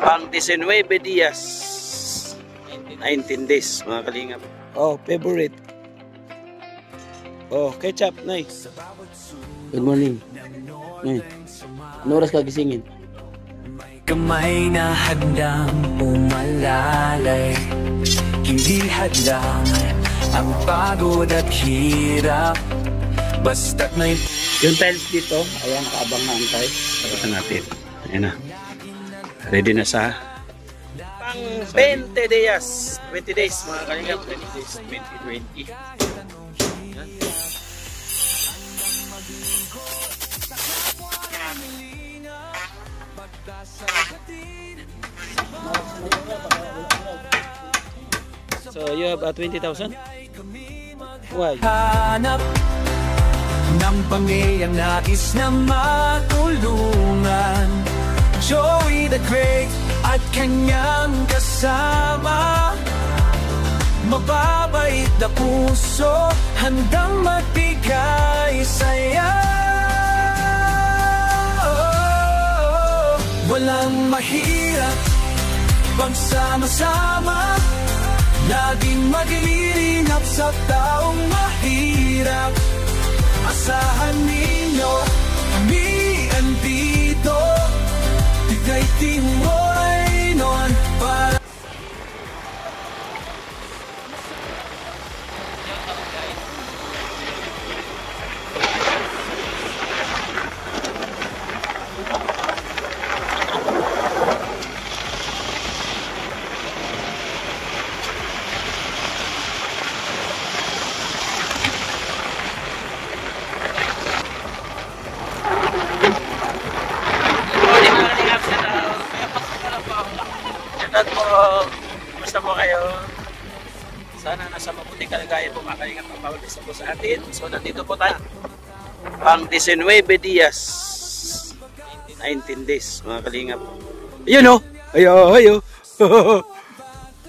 Pang 19 días. 19 days, mga kalingap. Oh, favorite. Oh, ketchup, Nay. Good morning. Nay, ano oras ka gisingin? Kamay na handang umalalay, hindi hadlang ang pagod at hirap. Basta't may... Yung tiles dito, ayan, nakaabang na ang tiles. Tapos natin. Ayan na. Ready na sa pang 20 days. 20 days, mga kalingap. 20 days, 2020. So you have 20,000? Why? Hanap ng pamiyang nais na matulungan, Joey the Great at kanyang kasama. Mababait na puso, handang magbigay saya. Walang mahirap pagsama-sama, laging maglilingap sa taong mahirap. Asahan ninyo, kami andito, Tigay Timoy noon para... Basta po kayo, sana nasa mabuting kalagayan po, mga kalingap, pagpapalisa po sa atin. So nandito po tayo pang 19 días, 19 days, mga kalingap. Ayun o, ayo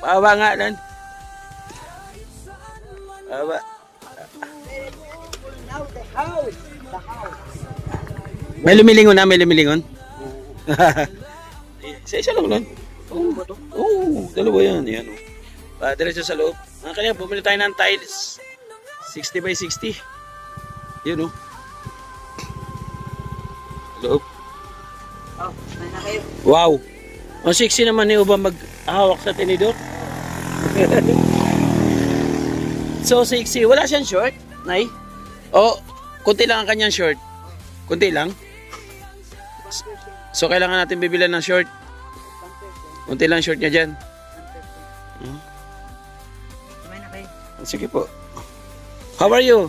baba nga lang, baba. May lumilingon na, may lumilingon. Isa lang nun. Oo, dalawa yan. Yan. Diretso sa loob. Kaya bumili tayo ng tiles. 60 by 60. Yan o. Loob. Wow. Ang sexy naman ni Uba maghawak sa tinidor. So sexy. Wala siyang short, Nay? O, kunti lang ang kanyang short. Kunti lang. So kailangan natin bibilan ng short. Kunti lang short niya dyan. Sige po. How are you?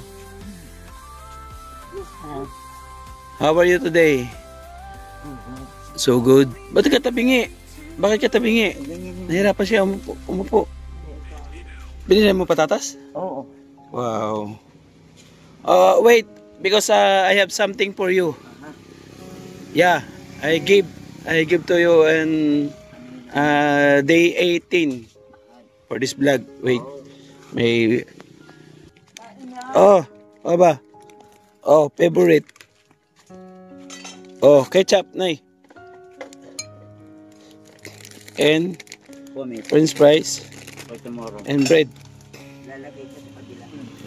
How are you today? So good. Ba't ka tabingi? Bakit ka tabingi? Nahirapan siya umupo. Binili mo patatas? Oo. Wow. Wait. Because I have something for you. Yeah. I give to you and day 18 for this vlog. Wait, may aba, favorite, ketchup, Nay, and french fries and bread.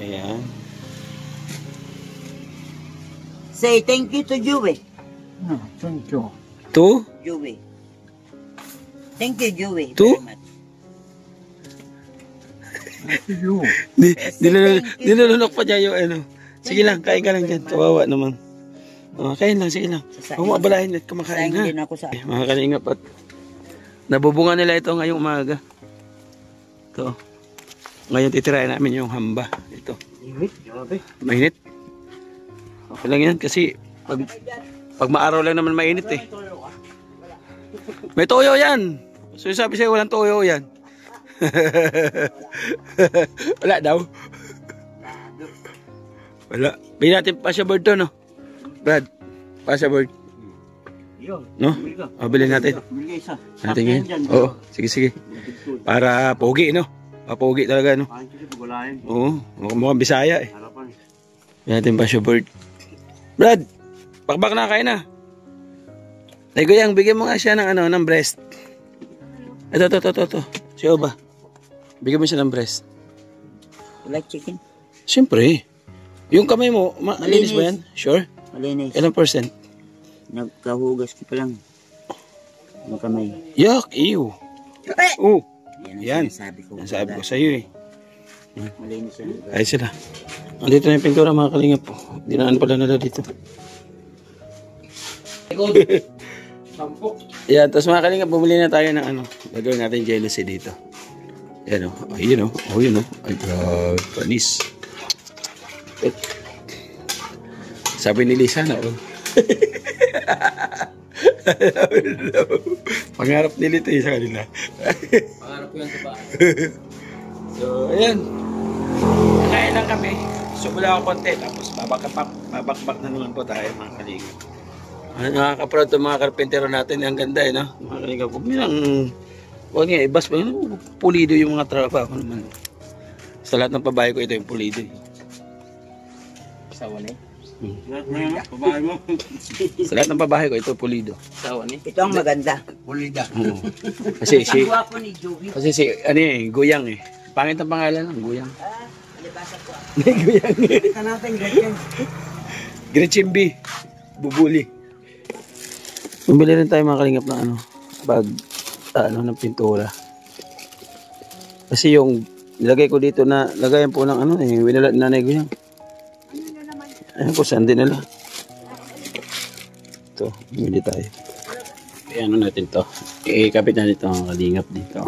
Ayan. Say thank you to Joey. No, thank you. To? Joey. Thank you, Joey. To? Nilulunok pa dyan yung ano. Sige lang, kain ka lang dyan. Kawawa naman. Kain lang, sige lang. Huwag mo abalahin at kumakain, ha? Mga kalingap, at nabubunga nila ito ngayong umaga. Ito. Ngayon titirayan namin yung hamba. Ito. Mainit. Okay lang yan kasi pag maaraw lang naman mainit eh. May toyo yan. So sabi sa'yo walang toyo yan. Wala daw. Wala. Bilhin natin pasya board to, no? Brad, pasya board. No? Bilhin natin. Natin ngayon. Oo, sige. Para pogi, no? Pogi talaga, no? Oo, mukhang Bisaya eh. Bilhin natin pasya board. Brad, pakbak na, kain na. Ay, Guyang, bigyan mo nga siya ng, ng breast. Ito. Si Oba. Bigyan mo siya ng breast. You like chicken? Siyempre. Yung kamay mo, malinis ba yan? Sure? Malinis. Ilang percent? Nagkahugas ko pa lang. Ang kamay. Yuck! Ew! Oh! Yan. Nasabi ko sa'yo eh. Malinis yan. Ayos sila. Andito na yung pintura mga kalingap po. Dinaan pala nila dito. Yan, tapos mga kalingap, bumili na tayo ng ano. Gagawin natin jealousy dito. Yan o. Oh, yun o. Oh, yun o. Ay, panis. Sabi ni Lisa na o. Pangarap nila ito sa kanila. Pangarap ko yan sa bahay. So, ayan. Kaya lang kami. So, wala akong konti. Tapos, babakbak na naman po tayo mga kalingap. Nakaka-proud itong mga karpentero natin. Ang ganda eh, no? Mga kalingap. Huwag nilang, huwag niya, ibas pa yun. Pulido yung mga trabaho naman. Sa lahat ng pabahay ko, ito yung pulido. Sawa na eh. Pabahay mo. Sa lahat ng pabahay ko, ito pulido. Sawa na eh. Ito ang maganda. Pulida. Kasi si, Guwapo ni Joey. kasi si, ano eh, Guyang eh. Pangit ang pangalan ng Guyang. Nalibasa ko. Guyang. Ito natin, ganyan. Gretchimbi. Bubuli. Bumili rin tayo mga kalingap ng ano, bag, ng pintura. Kasi yung nilagay ko dito na, lagayan po ng ano, winala ni nanay ko yan. Ayan po, saan din nila. Ito, bumili tayo. Ano natin to. Ikapit na dito ang kalingap dito.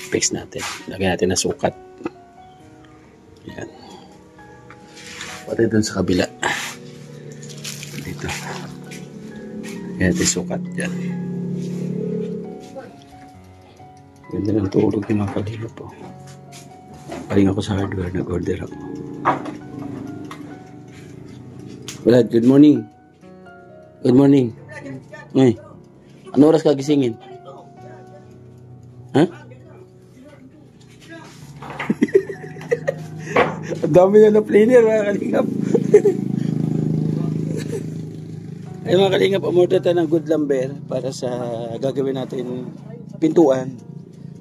Fix natin. Lagyan natin na sukat. Ayan. Pati dun sa kabila. Dito. Ayan natin sukat. Ayan. Ganda ng tulog yung mga kalingap po. Paling ako sa hardware. Nag-order ako. Brad, good morning. Good morning. Ay, ano oras ka gisingin? Ha? Ang dami na na planer mga kalingap. Ay mga kalingap, umorder tayo ng good lumber para sa gagawin natin pintuan.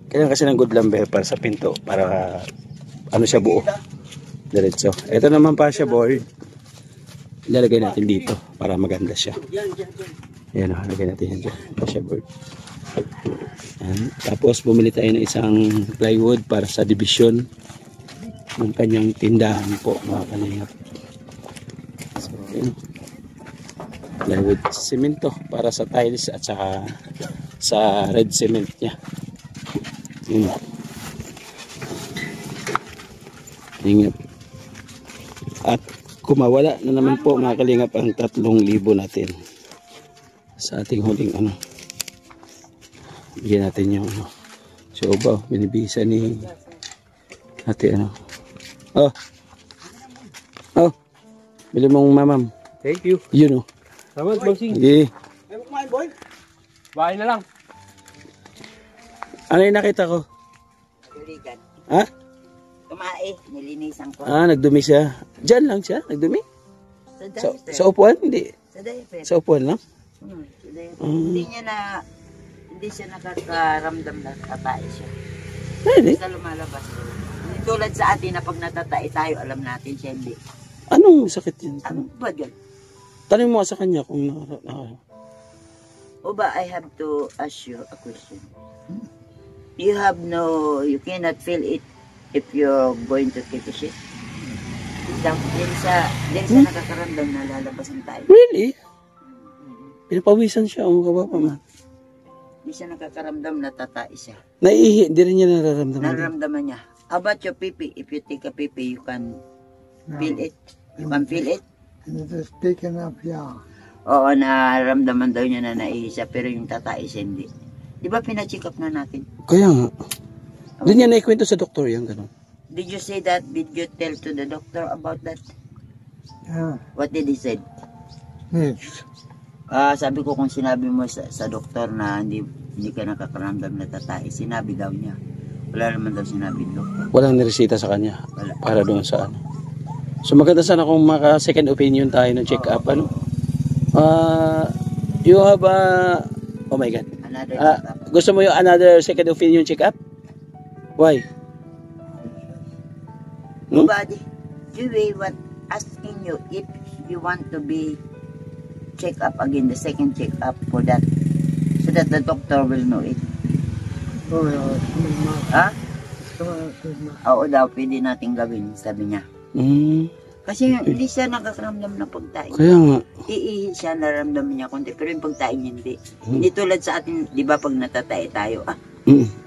Kailangan kasi ng good lumber para sa pinto, para ano siya buo. Diretso. Ito naman pa siya board. Ilalagay natin dito para maganda siya. Ayan o, lagay natin yan dyan. Dashboard. Tapos bumili tayo ng isang plywood para sa division ng kanyang tindahan po mga kalingap. So, ayan. Plywood semento para sa tiles at saka sa red cement niya. Ayan. Kalingap. At kumawala na naman po mga kalingap ang 3,000 natin sa ating huling ano. Bigyan natin yung ano. So ba, binibisa ni ate ano. Oh, bili mong mamam. Thank you. Yun o. Salamat, bossing. Okay. Ayaw kumain, boy. Bahay na lang. Ano yung nakita ko? Naguligan. Ha? Kumain, nilinisan ko. Nagdumi siya. Diyan lang siya, nagdumi? Sa diaper. Sa upuan? Hindi. Sa diaper. Sa upuan lang? Sa diaper. Hindi siya nakakaramdam na tatay siya. Hindi. Basta lumalabas. Hindi tulad sa atin na pag natatay tayo, alam natin siya hindi. Anong sakit yan? Ano ba yun? Tanong mo sa kanya kung O ba, I have to ask you a question. You cannot feel it if you're going to take a shit. Din sa nakakaramdam na lalabasan tayo. Really? Pinapawisan siya. Ang kawa pa man. Hindi siya nakakaramdam na tatay siya. Naiihi. Hindi rin niya nararamdaman. Nararamdaman niya. How about your pipi? If you take a pipi, you can feel it. You can feel it? It is taken up, yeah. Oo, nararamdaman daw niya na naiihi siya, pero yung tatay siya hindi. Di ba pina-check up na natin? Kaya nga. Doon niya naikwento sa doktor yan, gano'n. Did you say that? Did you tell to the doctor about that? Yeah. What did he say? Yes. Sabi ko kung sinabi mo sa doktor na hindi ka nakakaramdam na tatay, sinabi daw niya. Wala naman daw sinabi ng doktor. Walang niresita sa kanya. Wala. Para doon sa ano. So maganda sana kung maka second opinion tayo ng check up. Ano? You have Oh my God. Another check-up. Gusto mo yung another second opinion check-up? Why? Nobody. Anyway, what asking you if you want to be check up again, the second check up for that, so that the doctor will know it. Oh, yeah. Ha? Oo daw, pwede natin gawin, sabi niya. Kasi hindi siya nakakaramdam ng pagtain. Kaya nga. Iihi siya, naramdaman niya konti, pero yung pagtain hindi. Hindi tulad sa atin, di ba pag natatay tayo,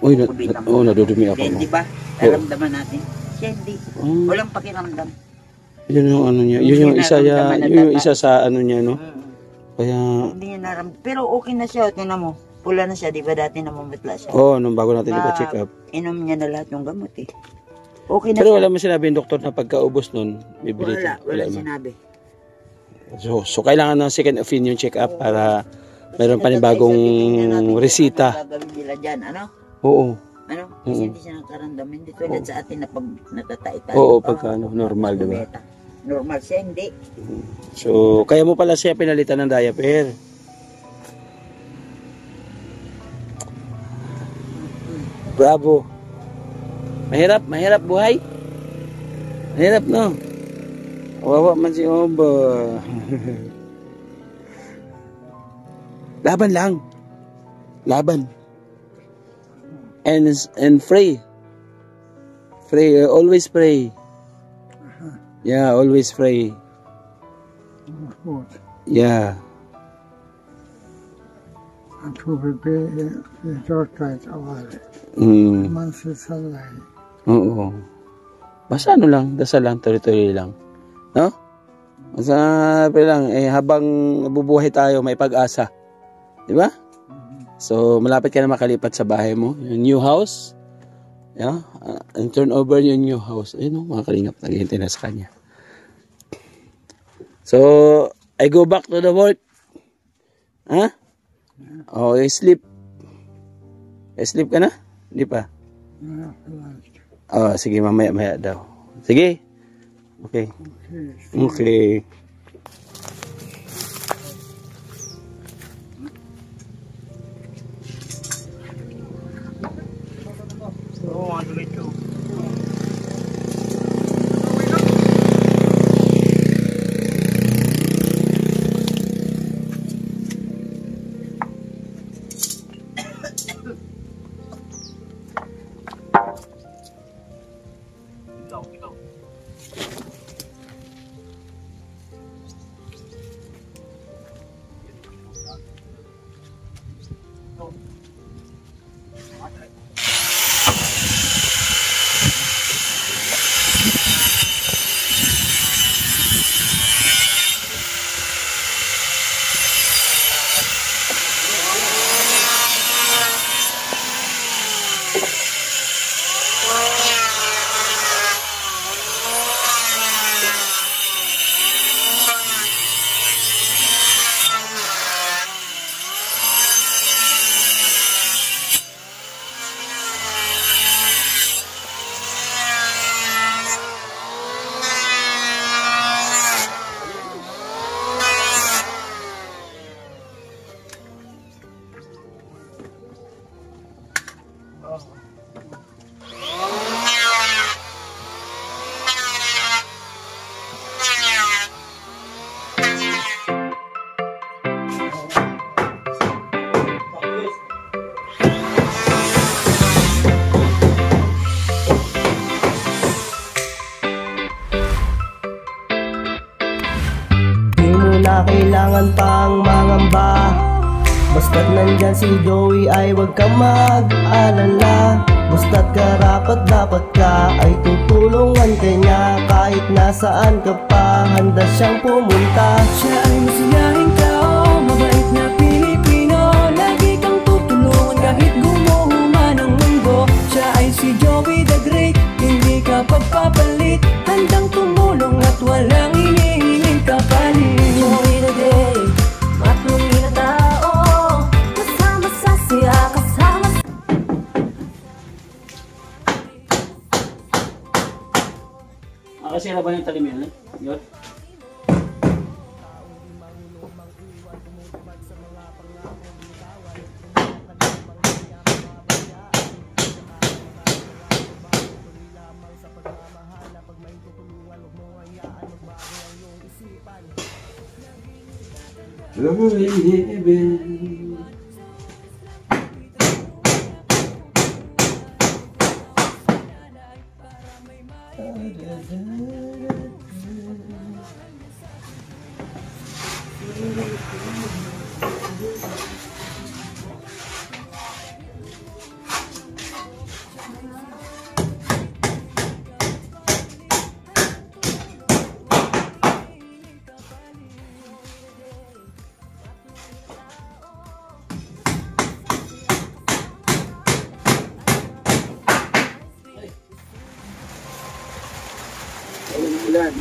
Uy, kubitan mo. nadudumi ako. Di ba? Naramdaman natin. Siya hindi. Walang pakiramdam. Yun yung ano niya. Yun yung isa, yun yung isa sa ano niya, no? Kaya... Hindi niya naramdaman. Pero okay na siya, tingnan mo. Pula na siya, di ba dati namumutla siya? nung bago natin ipa-check up. Inom niya na lahat ng gamot eh. Okay na Pero siya. wala mo sinabi yung doktor na pagkaubos nun, bibili. Wala sinabi. So kailangan ng second opinion check up para meron panibagong resita. Gagawin nila dyan, ano? Oo. Ano? Kasi hindi siya nakaramdam. Hindi tulad sa atin na pag natatay tayo. Oo, pagka ano, normal, di ba? Normal siya, hindi. So, kaya mo pala siya pinalitan ng diaper. Bravo. Mahirap buhay. Mahirap, no? Wawa man si Oba. Laban lang. Laban. And pray. Pray, always pray. Yeah, always pray. Yeah. And to prepare the doctor awal. Mansisalay. Oo. Basta ano lang, dasal lang, tuloy-tuloy lang. No? Basta lang, habang nabubuhay tayo, may pag-asa. Di ba? So, malapit ka na makalipat sa bahay mo. Yung new house. Yeah? And turn over yung new house. Ayun, mga kalingap, naghihintay na sa kanya. So, I go back to the work. Ha? Oh, sleep. Sleep ka na? Hindi pa? Oh, sige, mamaya daw. Sige. Okay. Okay. Kailangan pang mangamba. Basta't nandyan si Joey ay wag kang mag-alala. Basta't karapat dapat ka ay tutulungan kanya. Kahit nasaan ka pa, handa siyang pumunta. Siya ay masiyahing tao, mabait na Pilipino. Lagi kang tutulungan kahit gumuho man ang mundo. Siya ay si Joey the Great, hindi ka pagpapalit. Handang tumulong at walang inihiling kapalit. Joey the Great, matuloy na tao. Kasama sa siya, kasama sa... Makasira ba yung talim yan? Yun? Girl in heaven. Ulan.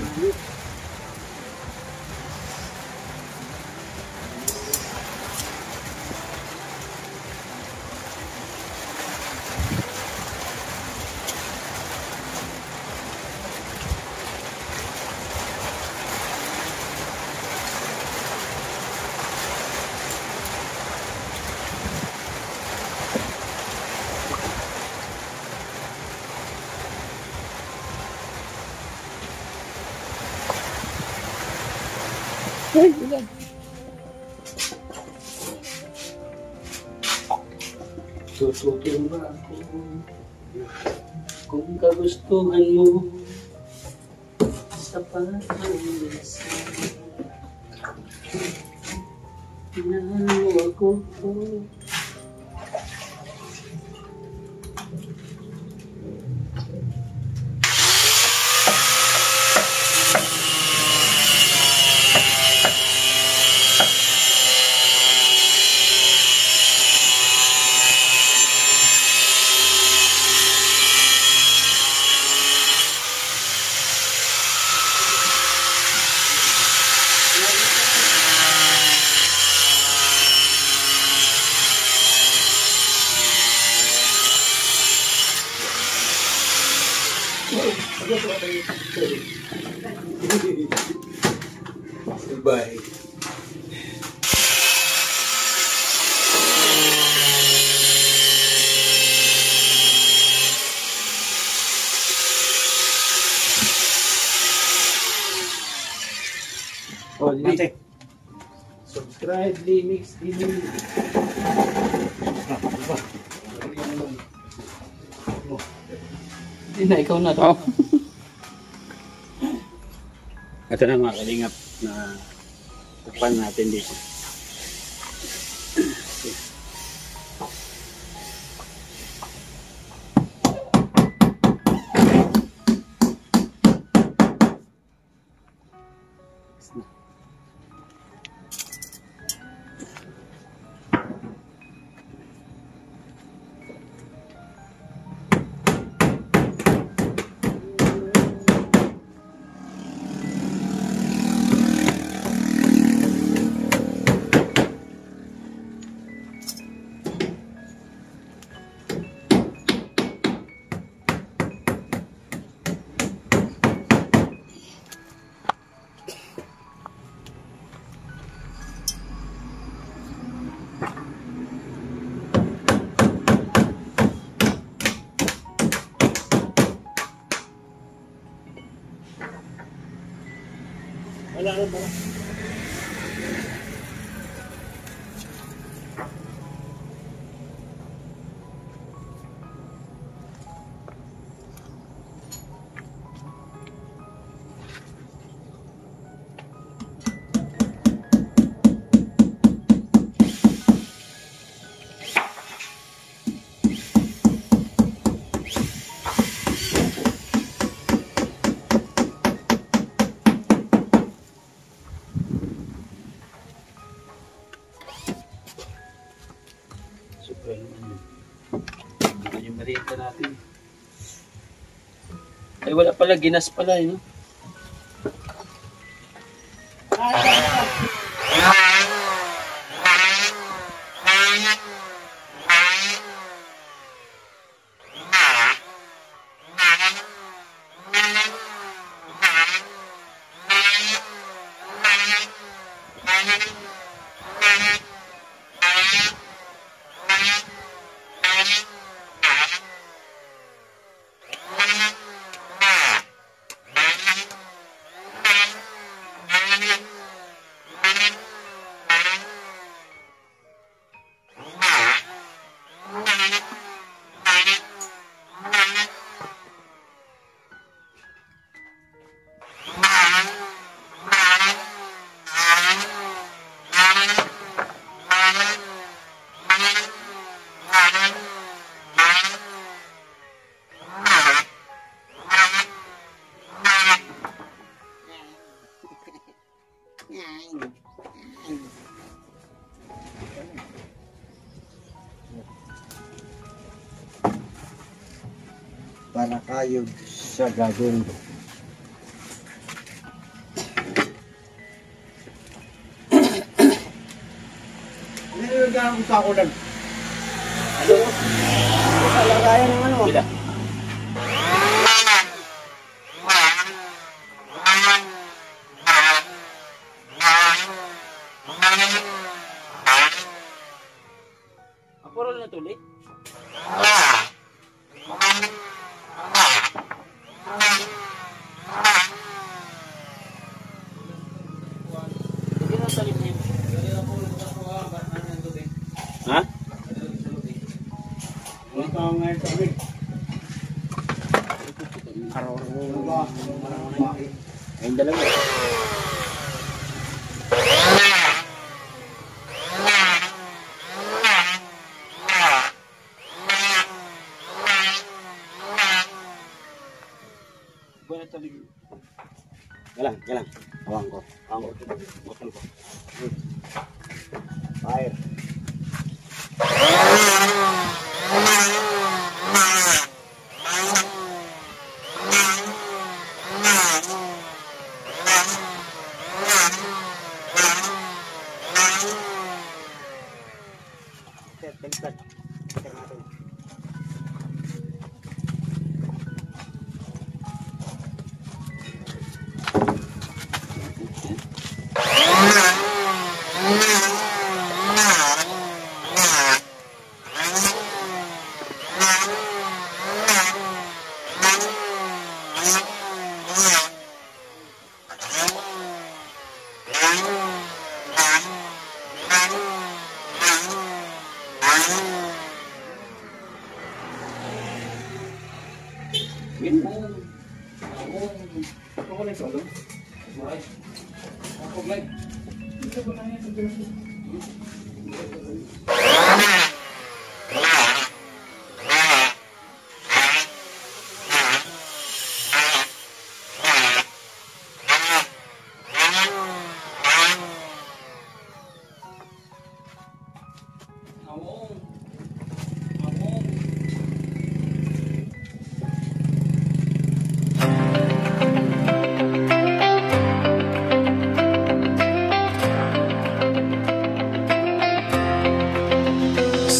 Tutukin ba ako kung kagustuhan mo sa pag-alis? Tinalo ako. Bye. Oh, Limix. Subscribe, Limix TV. Hindi na, ikaw na to. Ito na mga kalingap na upan natin dito. Wala rin ba? Yung merienda natin. Ay wala pala, ginas pala no? para kayod sa gagawin. Nilagyan ko sa ako lang. Ano? Sa lagayan ng ano? Bila. Apurol na tuloy. Ha? Ayun dalawa. Galang. Awang ko. Botol ko. Fire.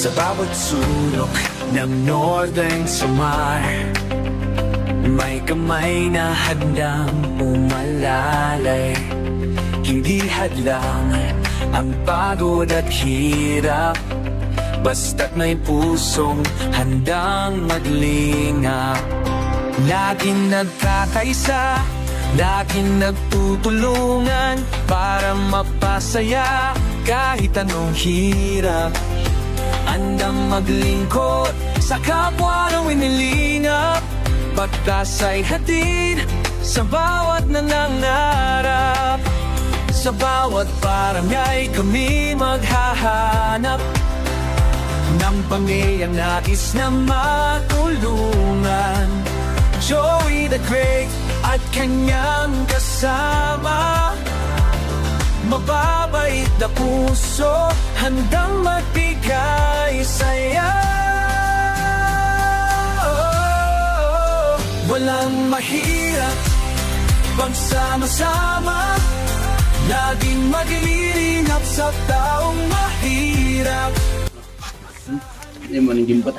Sa bawat sulok ng Northern Samar, may kamay na handang umalalay. Hindi hadlang ang pagod at hirap, basta't may pusong handang maglingap. Laging nagkakaisa, laging nagtutulungan para mapasaya kahit anong hirap. Handang maglingkod sa kapwa ng inilingap, pagtas ay hatid sa bawat nangangarap. Sa bawat paramay kami maghahanap ng pamilyang nais na matulungan. Joey the Great at kanyang kasama, mababait na puso, handang magbigay saya. Walang mahirap pagsama-sama, laging maglilingap sa taong mahirap. Hindi mo nang gimpat.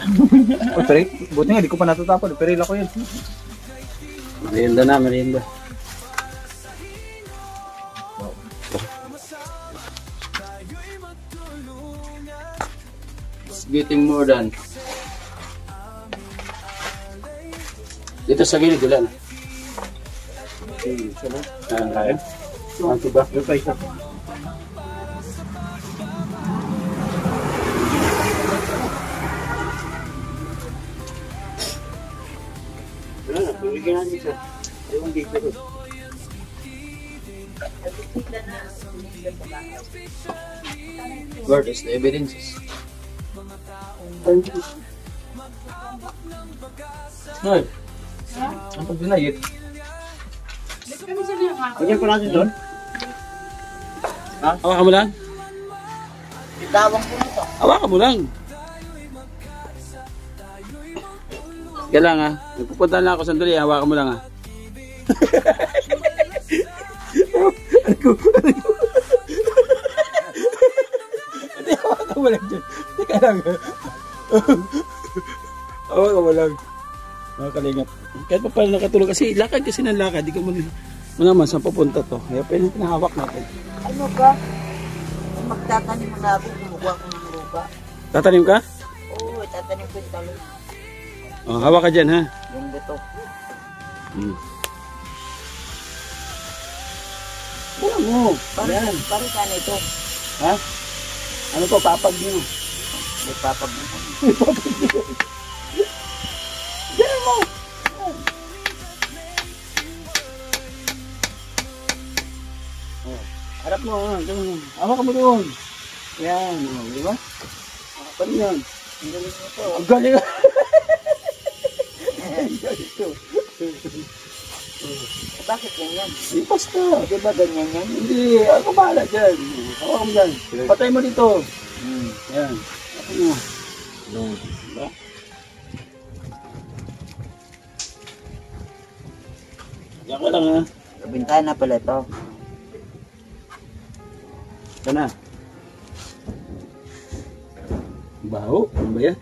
Oh, pero buti nga, di ko pa natatapon. Peril ako yun. Merienda na, merienda. It's getting more than. Dito sa gilid, ulan. Kaya? Ang tiba. Where is the evidences? No. Ang pagdinayit. Kaya ko natin doon. Hawakan mo lang. Itawang ko nito. Hawakan mo lang. Kaya lang ha. Pupunta lang ako sandali. Hawakan mo lang ha. Hindi, hawakan mo lang dyan. Teka lang ha. Hawakan mo lang. Mga kalingap. Kahit pa pala nakatulog. Kasi lakad kasi ng lakad. Di ka mo naman saan papunta to. Kaya pinahawak natin. Ano ka? Magtatanim na ako, kumukuha ko ng lupa. Tatanim ka? Oo, tatanim ko yung talong. Oh, hawak ka dyan ha. Yung buto. Wala mo. Parang saan ito? Ha? Ano to? Papag nyo. May papag mo. Diyan mo. Oh, harap mo. Hawak ka mo doon. Yan. Oh, di ba? Ano yan? Ang galing ito. Ang galing. Bakit ganyan? Di basta. Di ba ganyan yan? Hindi. Ako bahala dyan. Hawak mo dyan. Patay mo dito. Yan. Ako mo. Diba? Diyan ka lang ha. Bintana pala ito. Ito na. Baho? Ano ba yan?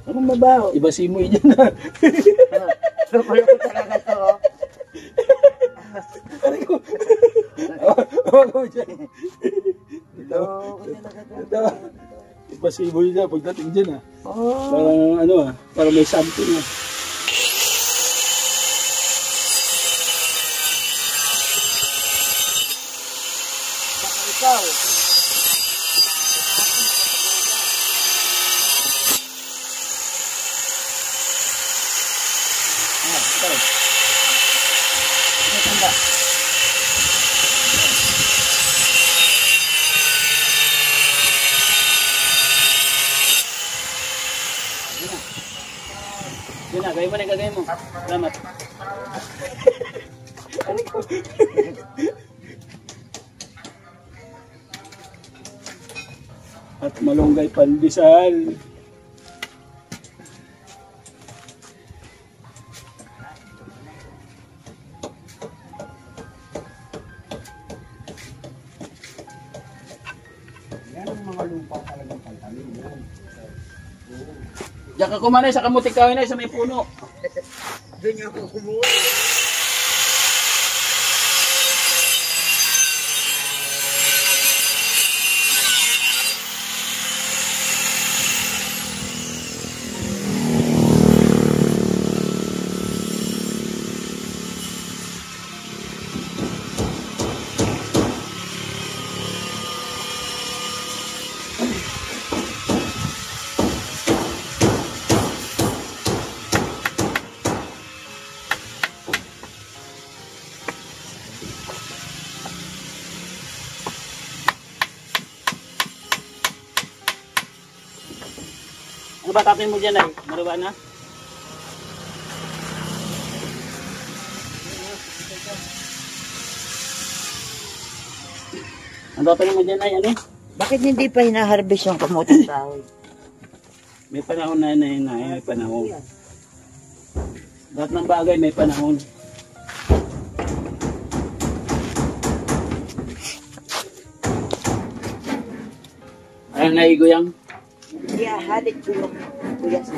Anong mabaho? Iba simoy dyan ha. Loko-loko talaga to. Ano ko? Hawak mo dyan. Ito. Loko talaga to. Ito. Iba simoy dyan pagdating dyan ha. Oh. Parang ano ha. Parang may something ha. Baka ikaw. Yun na, gawin mo na yung gagawin mo. Salamat. At malunggay pandesal. Yan ang mga lupa talagang pantalim. Yan. Diyan ka kumanay sa kamuting kahoy na sa may puno. Doon ako kumuha. Ano ba tatay mo dyan ay? Maruba na? Ano tatay mo dyan ay? Ano? Bakit hindi pa hinaharvest yung kamuting kahoy? May panahon na may panahon. Lahat ng bagay may panahon. Ayun naigo yang. Yeah, halit ko yung kuya sa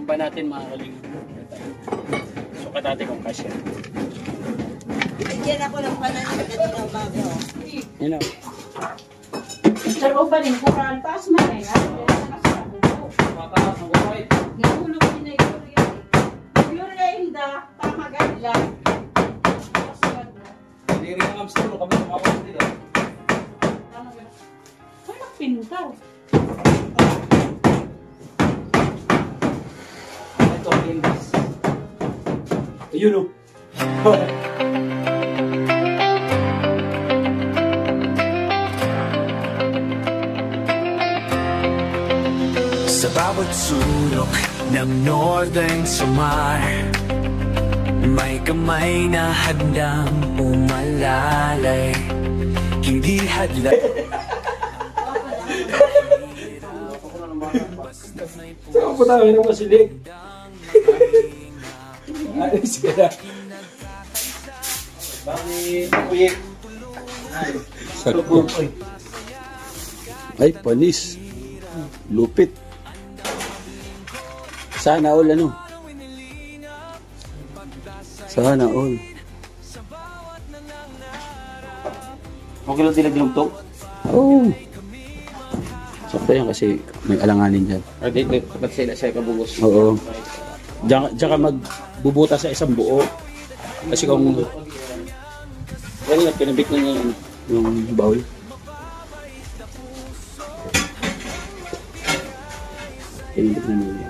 Hamba natin mga kalingap. Sukat natin kung kasya. Binigyan ako ng pananim kanina umaga. Yun o. Sa loob ba rin, kurang taas na eh. Nahulog din na Yuria. Yuria hindi, tama gala. Hindi rin ang hamster mo kami kumakaw dito. Ay, nagpintaw. Ito ang indas. Ayun o. bawat sulok ng Northern Samar. May kamay na handang umalalay, hindi hadlang. Saan po namin ang masilig? Ayos ka na. Bakit kuya? Ay, panis. Lupit. Sana all ano? Sana all. Okay lang tila dinugtong? Oo. Sakto yan kasi may alanganin dyan. Ba't sila kabugos? Oo. Diyan ka magbubuta sa isang buo. Kasi kung... Yan nga, pinabik na niya yung bowl. Pinabik na niya.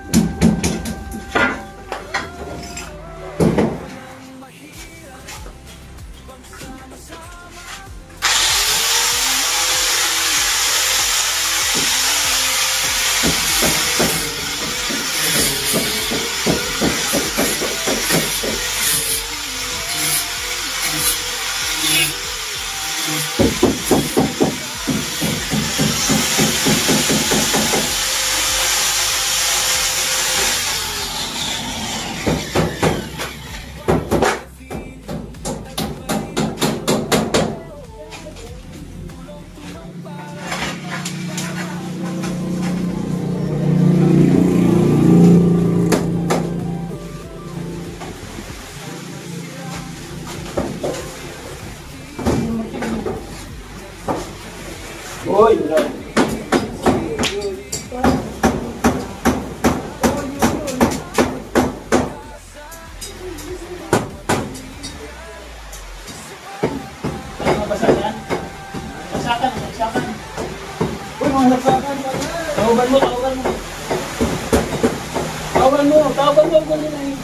Hoy! Tawagan mo ako nila eh.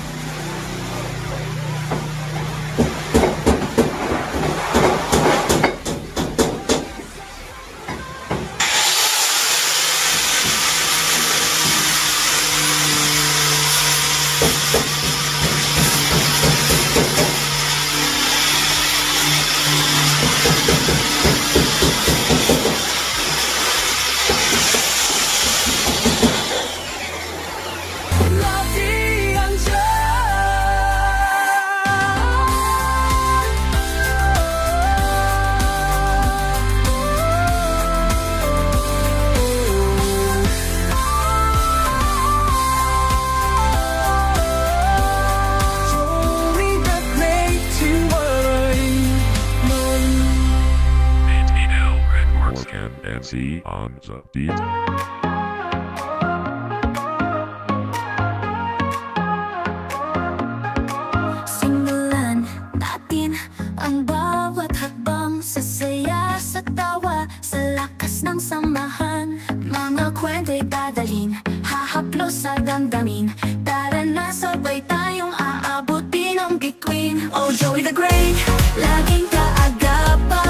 See on the beat. Simulan natin ang bawat hakbang sa saya, sa tawa, sa lakas ng samahan. Mga kwento'y dadalhin, hahaplos sa damdamin. Tara na, sabay tayong aabutin ang bituin. Oh, Joey the Great, laging kaagapa.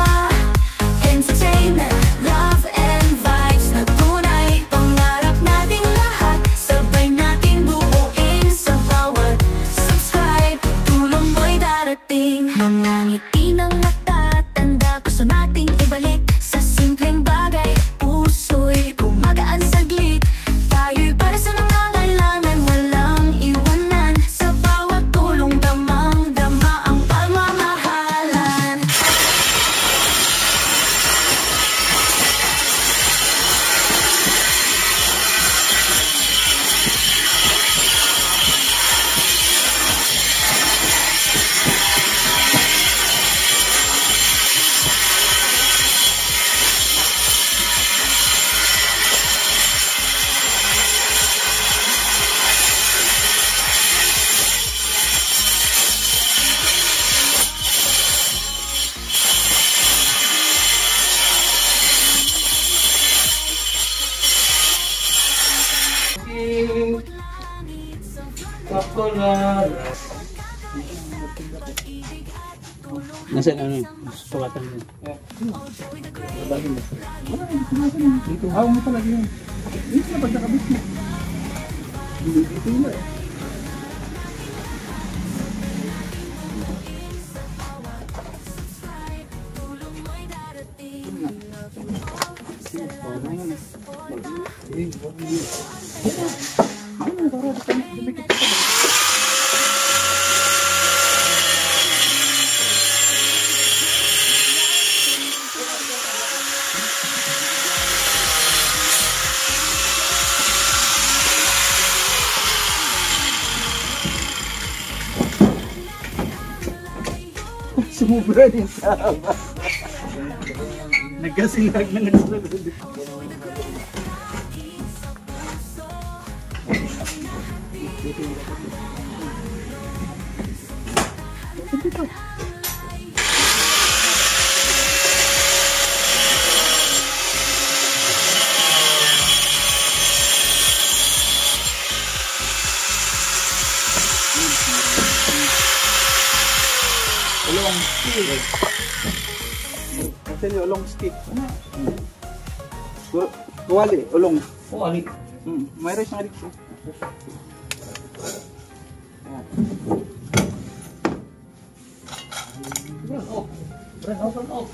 Entertainment, love and vibes na tunay. Pangarap nating lahat, sabay natin buuin sa bawat subscribe. Tulong mo'y darating, mga ngiti ng mata, tanda gusto nating ibalik. Sa simpleng bagay, puso'y gumagaan saglit. Tayo'y para sa nangangailangan, walang iwanan. Sa bawat tulong damang-dama ang pagmamahalan. Nasaan ano? Sukatan mo. Dito, hawa mo talaga yun. Dito na pagkakabit mo. Sumubra din sa haba. Nagkasilag na nagsunod. Ulong stick. Kasi ulong stick. Kuwali, ulong. Kuwali. Mayroon siyang dito. Burn off.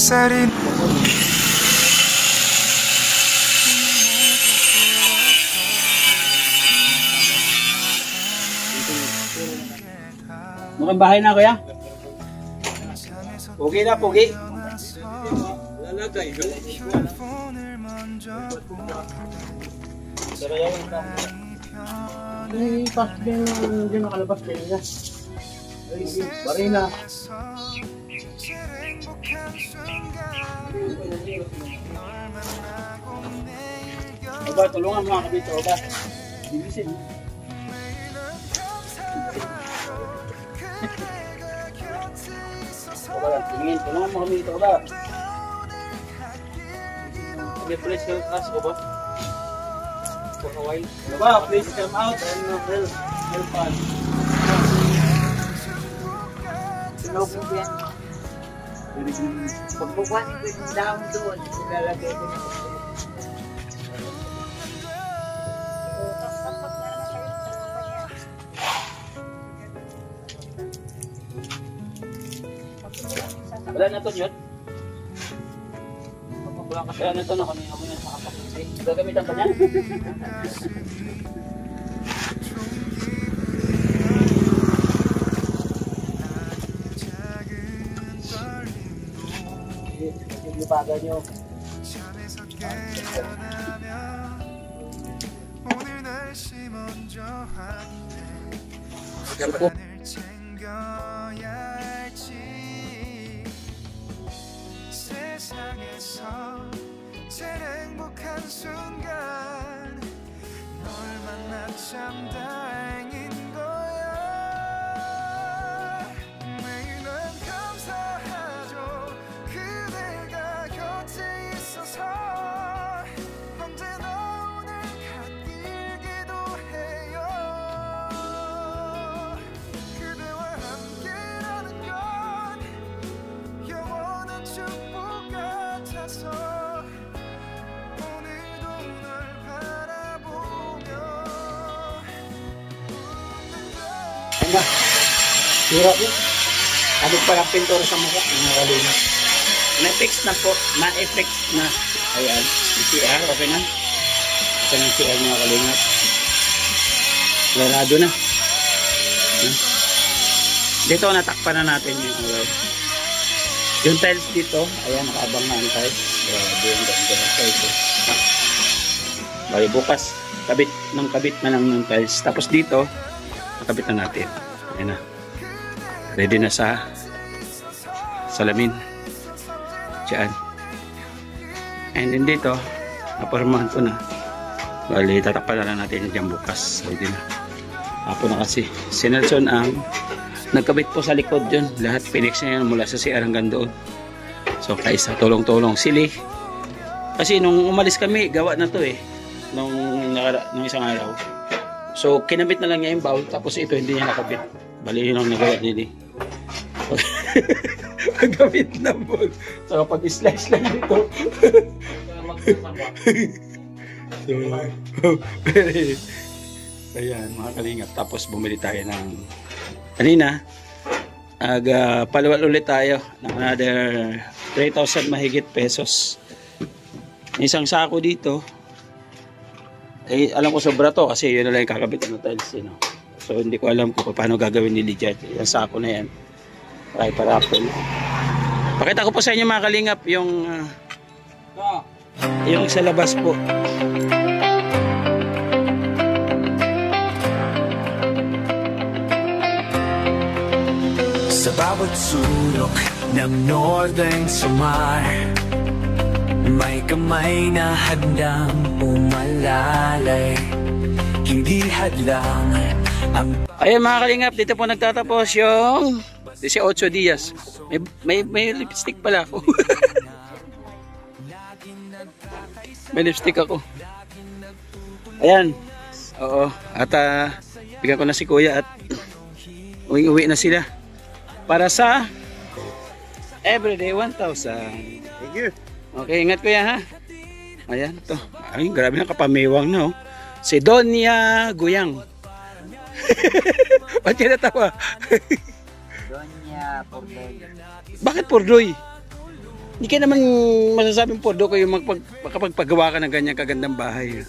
Setting Mukhang bahay na, kuya. Pugi na, pugi. Lalagay. Ay, pas din yung nakalabas kayo niya. Ay, barina. Oba, tulungan mo ako dito, Oba. Bibisin. Oba, tingin. Tulungan mo kami dito, Oba. Okay, please help us, Oba. For a while. Oba, please come out and help us. Sinobong ko yan. Pagbukuhan ko yung down doon, ilalagay ko na ito. Wala na ito yun. Wala kasi ano ito na kanina mo yan sa kapakisi. Gagamitan pa niya? nyo. Supo. 제일 행복한 순간 널 만나 참 다행인 거야. 매일 난 감사하죠. 그대가 곁에 있어서 언제나 오늘 갓길기도 해요. 그대와 함께라는 건 영원한 축복 같아서 Ano? Hirap yun. Ano palang pintura sa mukha? Nakalina. Na-fix na po. Na-effect na. Ayan. CR, okay na. Ito ng CR mga kalingap. Larado na. Dito natakpan na natin yung yung tiles dito. Ayan, nakaabang na ang tiles. Grabe yung ganda ng tiles. Bali bukas, kabit na lang ng tiles. Tapos dito, nakabit na natin. Ayan na. Ready na sa salamin. Diyan. And then dito, napormahan ko na. Bali, tatakpan na lang natin dyan bukas. Ready na. Apo na kasi. Si Nelson ang nagkabit po sa likod dyan. Lahat pinix niya yan mula sa CR hanggang doon. So, kaisa, tulong-tulong. Sili. Kasi nung umalis kami, gawa na to eh. Nung isang araw. So, kinabit na lang niya yung bowl. Tapos ito, hindi niya nakabit. Bali, yun ang nagawa nila. Pagkabit na bowl. So, pag-slice lang dito. So, ayan, mga kalingap. Tapos, bumili tayo ng kanina. Paluwal ulit tayo ng another 3,000 mahigit pesos. Isang sako dito. Eh, alam ko sobra to kasi yun na lang yung kakabit ng tiles. You know? So, hindi ko alam kung paano gagawin ni Lydia. Yung sako na yan. Para po. Pakita ko po sa inyo mga kalingap yung sa labas po. Sa bawat sulok ng Northern Samar, may kamay na handang umalalay. Hindi hadlang ang... Ayun mga kalingap, dito po nagtatapos yung 18 Diaz. May lipstick pala ako. May lipstick ako. Ayan. Oo. At bigyan ko na si Kuya at uwi na sila. Para sa everyday 1,000. Thank you. Okay, ingat Kuya ha. Ayan to. Ay, grabe na kapamiwang na oh. Si Donya Guyang. Ba't ka natawa? Donya Pordoy. Bakit Pordoy? Hindi ka naman masasabing Pordoy kayo makapagpagawa ka ng ganyan kagandang bahay.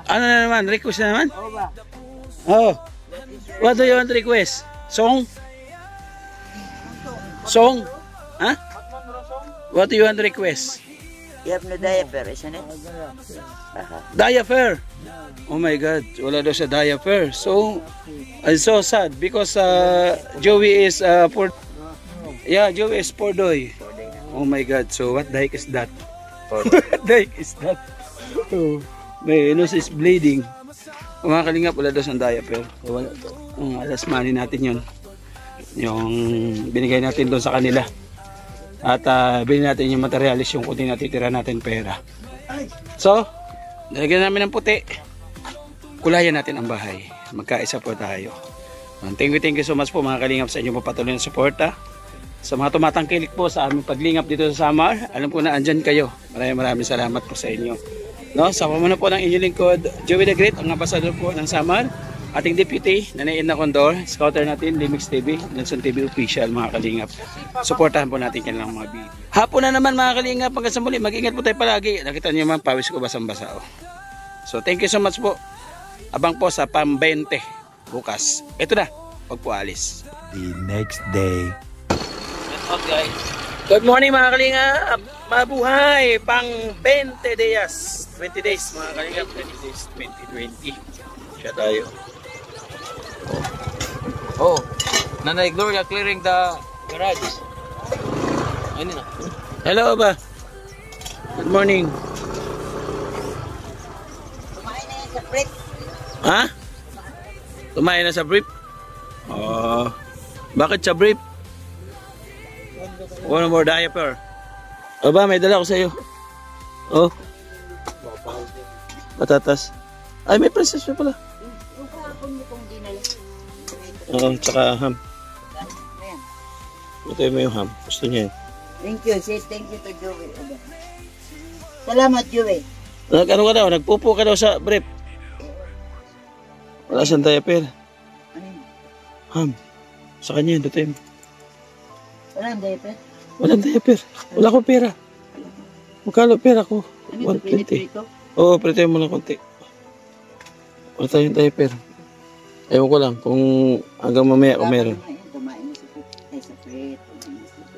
Ano na naman? Request na naman? Oh. What do you want to request? Song? Song? Huh? What do you want to request? You have no diaper, isn't it? Diaper. Oh my God, wala daw sa diaper. So, I'm so sad because Joey is Joey is Pordoy. Oh my God, so what the heck is that? What the heck is that? Oh, my nose is bleeding. Mga kalingap, wala daw sa diaper. So, alas money natin yun. Yung binigay natin doon sa kanila. At bilhin natin yung materialis, yung kunti natitira natin pera. So, nalagyan namin ng puti. Kulayan natin ang bahay. Magkaisa po tayo. Thank you so much po mga kalingap sa inyong patuloy na suporta. Sa mga tumatangkilik po sa aming paglingap dito sa Samar, alam ko na andyan kayo. Maraming salamat po sa inyo. No, sama muna po ng inyong lingkod, Joey the Great, ang ambassador po ng Samar. Ating deputy, Nanay Edna Condor, scouter natin, Limix TV, Nelson TV Official, mga kalingap. Suportahan po natin kanilang mga video. Hapon na naman mga kalingap, hanggang sa muli, mag-ingat po tayo palagi. Nakita niyo man, pawis ko basang-basa. Oh. So thank you so much po. Abang po sa pam 20 bukas. Ito na, pag po alis. The next day. Okay guys. Good morning mga kalingap. Mabuhay pang 20 days. 20 days mga kalingap. 20 days 2020. Siya tayo. Oh, Nanay Gloria clearing the garage. Ayun na. Hello ba? Good morning. Kumain na yan sa brief. Ha? Tumayo na sa brief? Oh. Bakit sa brief? One more diaper. O ba, may dala ko sa iyo. Oh. Patatas. Ay, may princess pa pala. Yung kahapon mo kong dinala. Oo, tsaka ham. Ayan. Ito mo yung ham. Gusto niya yun. Thank you. Say thank you to Joey. Salamat, Joey. Ano ka daw? Nagpupo ka daw sa brief. Wala siyang diaper. Ano yun? Ham. Sa kanya yun, dito yun. Walang diaper? Walang diaper. Wala akong pera. Magkano pera ko? Ano ito? 120. Oo, prito mo lang konti. Wala tayong diaper. Ewan ko lang kung hanggang mamaya kung meron. Kumain na sa pret.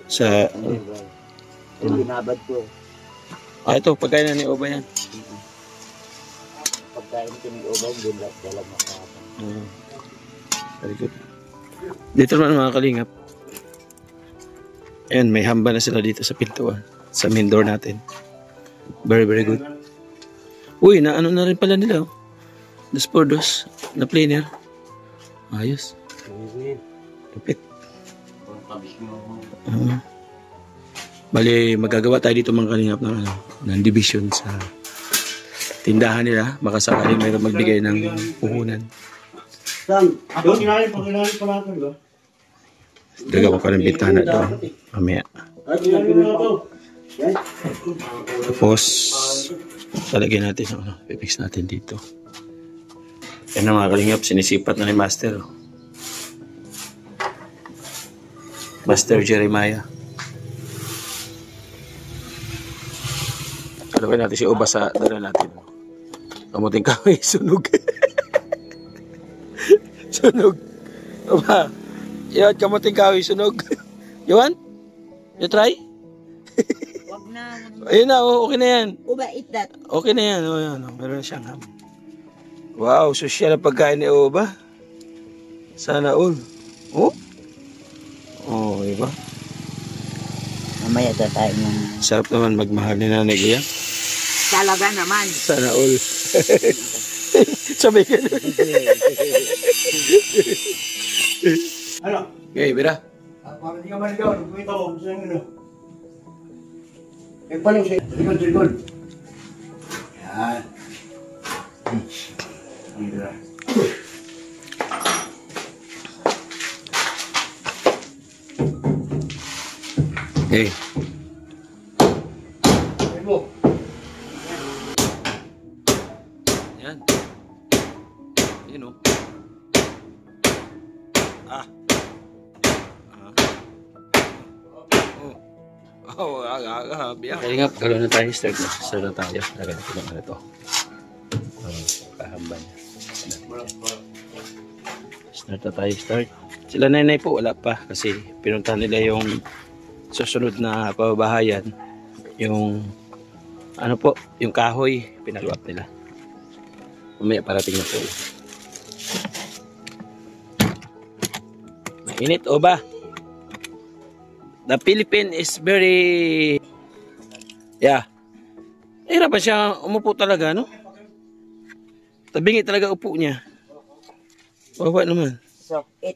Sa... Yung binabad ko. Ito, pagkain na ni Oba yan. Pagkain ko ni Obay, dala makakapang. Very good. Dito naman mga kalingap. Ayan, may hamba na sila dito sa pintuan. Sa main door natin. Very, very good. Uy, naano na rin pala nila. Dos por dos. Na planer. Ayos. Lupit. Bali, magagawa tayo dito mga kalingap ng division sa tindahan nila. Baka sakaling mayroon magbigay ng puhunan. Sam, ako kinain pa natin ba? Gagawa ko ng bintana doon. Mamaya. Ay, kinain na ito. Tapos, talagyan natin ang pipix natin dito. Yan ang mga kalingap, sinisipat na ni Master. Master Jeremiah. Talagyan natin si Oba sa dala natin. Kamuting kaway, sunog. Sunog. Oba, yun, kamuting kaway, sunog. You want? You try? Wag na. Ayun na, okay na yan. Uba, eat that. Okay na yan. O, yan. Meron na siyang ham. Wow, social ang pagkain ni Oba. Sana all. Oh? Oh, diba? Mamaya tayo ng... Sarap naman magmahal ni Nanay Guya. Talaga naman. Sana all. Sabi ka nun. Ano? Okay, Bira. Para di ka maligaw, nagkumita ko. Gusto nyo ano? Eh, paling siya. Trigol. Yan. Okay. Yan. Yun o. Kaya nga, gano'n na tayo, start na tayo. Lagyan natin ng ano ito. Kahamba niya. Start na tayo, start. Sila nanay po, wala pa. Kasi pinuntahan nila yung susunod na pababahayan. Yung, ano po, yung kahoy, pinag-up nila. Mamaya parating na po. Mainit o ba? The Philippines is very... Yeah. Hirap pa siya umupo talaga, no? Tabingi talaga upo niya. Wawa naman. So, eat.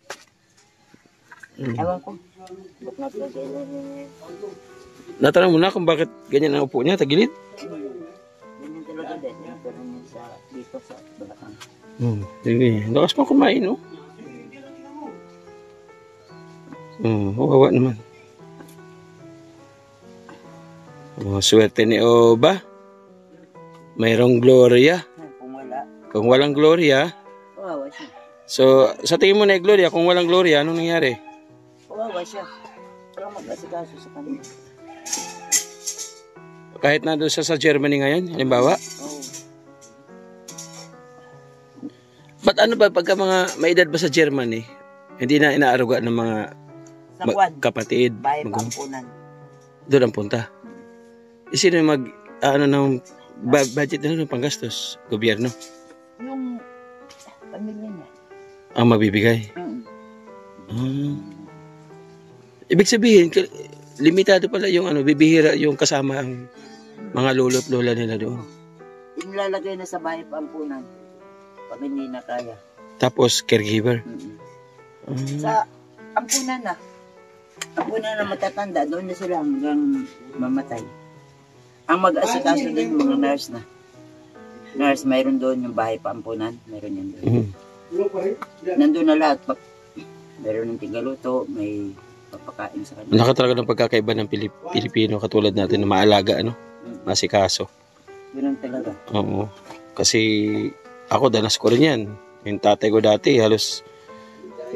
Ewan ko. Natanong mo na kung bakit ganyan ang upo niya, tagilid? Ganyan talaga din. Pero sa dito sa Balakang. Sige. Lakas pa kumain, no? Wawa naman. Swerte ni Oba. Mayroong Gloria. Kung wala. Kung walang Gloria. Kawawa siya. So, sa tingin mo na Gloria, kung walang Gloria, anong nangyari? Kawawa siya. Walang mag-asikaso sa kanila. Kahit nandun siya sa Germany ngayon, halimbawa? Oo. Ba't ano ba, pagka mga may edad ba sa Germany, hindi na inaaruga ng mga Sa kwan. kapatid? Bahay pampunan. Doon ang punta. Sino yung budget na ng panggastos? Gobyerno? Yung pamilya niya. Ang mabibigay? Ibig sabihin, limitado pala yung bibihira yung kasama ang mga lolo at lola nila doon. Inilalagay na sa bahay pampunan pag hindi na kaya. Tapos caregiver? Sa ampunan na. Ampunan na matatanda, doon na sila hanggang mamatay. Ang mag-asikaso din yung mga nurse na. Nurse, mayroon doon yung bahay pampunan. Mayroon yan doon. Nandun na lahat. Mayroon ng tigaluto, may papakain sa kanila. Laka talaga ng pagkakaiba ng Pilipino katulad natin na maalaga, masikaso. Ganun talaga. Oo. Kasi ako, danas ko rin yan. Yung tatay ko dati, halos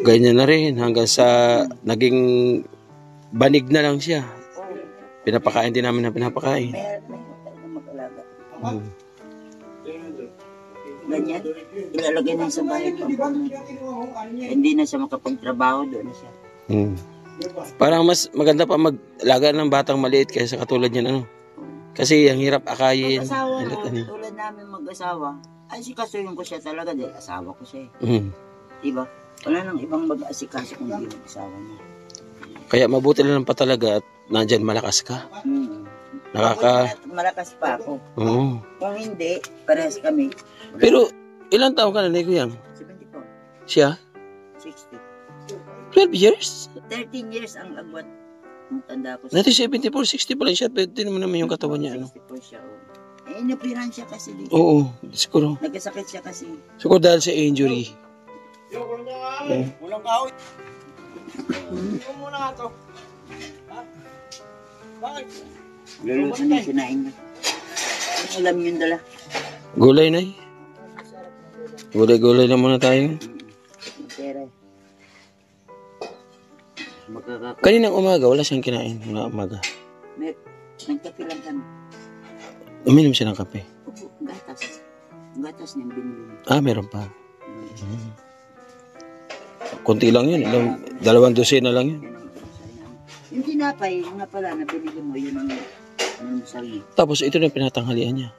ganyan na rin. Hanggang sa naging banig na lang siya. Pinapakain din namin na pinapakain. Mayroon talaga mag-alaga. Ganyan. Ilalagay na sa bahay pampunan. Hindi na siya makapagtrabaho, doon na siya. Parang mas maganda pa mag-alaga ng batang maliit kaysa katulad niyan, Kasi ang hirap akayin. Mag-asawa na, tulad namin mag-asawa, ay sikasuhin ko siya talaga dahil asawa ko siya Diba? Wala nang ibang mag-asikaso kung hindi mag-asawa niya. Kaya mabuti lang pa talaga at nandyan malakas ka. Malakas pa ako. Oo. Kung hindi, parehas kami. Pero ilang taon ka na, Kuya? 74. Siya? 60. 12 years? 13 years ang agwat. Ang tanda ko. Dati 74, 60 pa lang siya. Pero di naman yung katawan niya. 64 siya. Inapiran siya kasi dito. Oo, siguro. Nagkasakit siya kasi. Siguro dahil sa injury. Walang kahoy. Ito muna nga to. Bakit? Luluto na sinain niya. Ano alam yung dala? Gulay na Gulay-gulay na muna tayo. Pera. Kaninang umaga, wala siyang kinain. Umaga. Nagkape lang kami. Uminom siya ng kape. Opo, gatas. Gatas niyang binili. Meron pa. Kunti lang yun. 2 dosena lang yun. Yung tinapay, nga pala, na binili mo, yun ang sali. Tapos ito na yung pinatanghalian niya.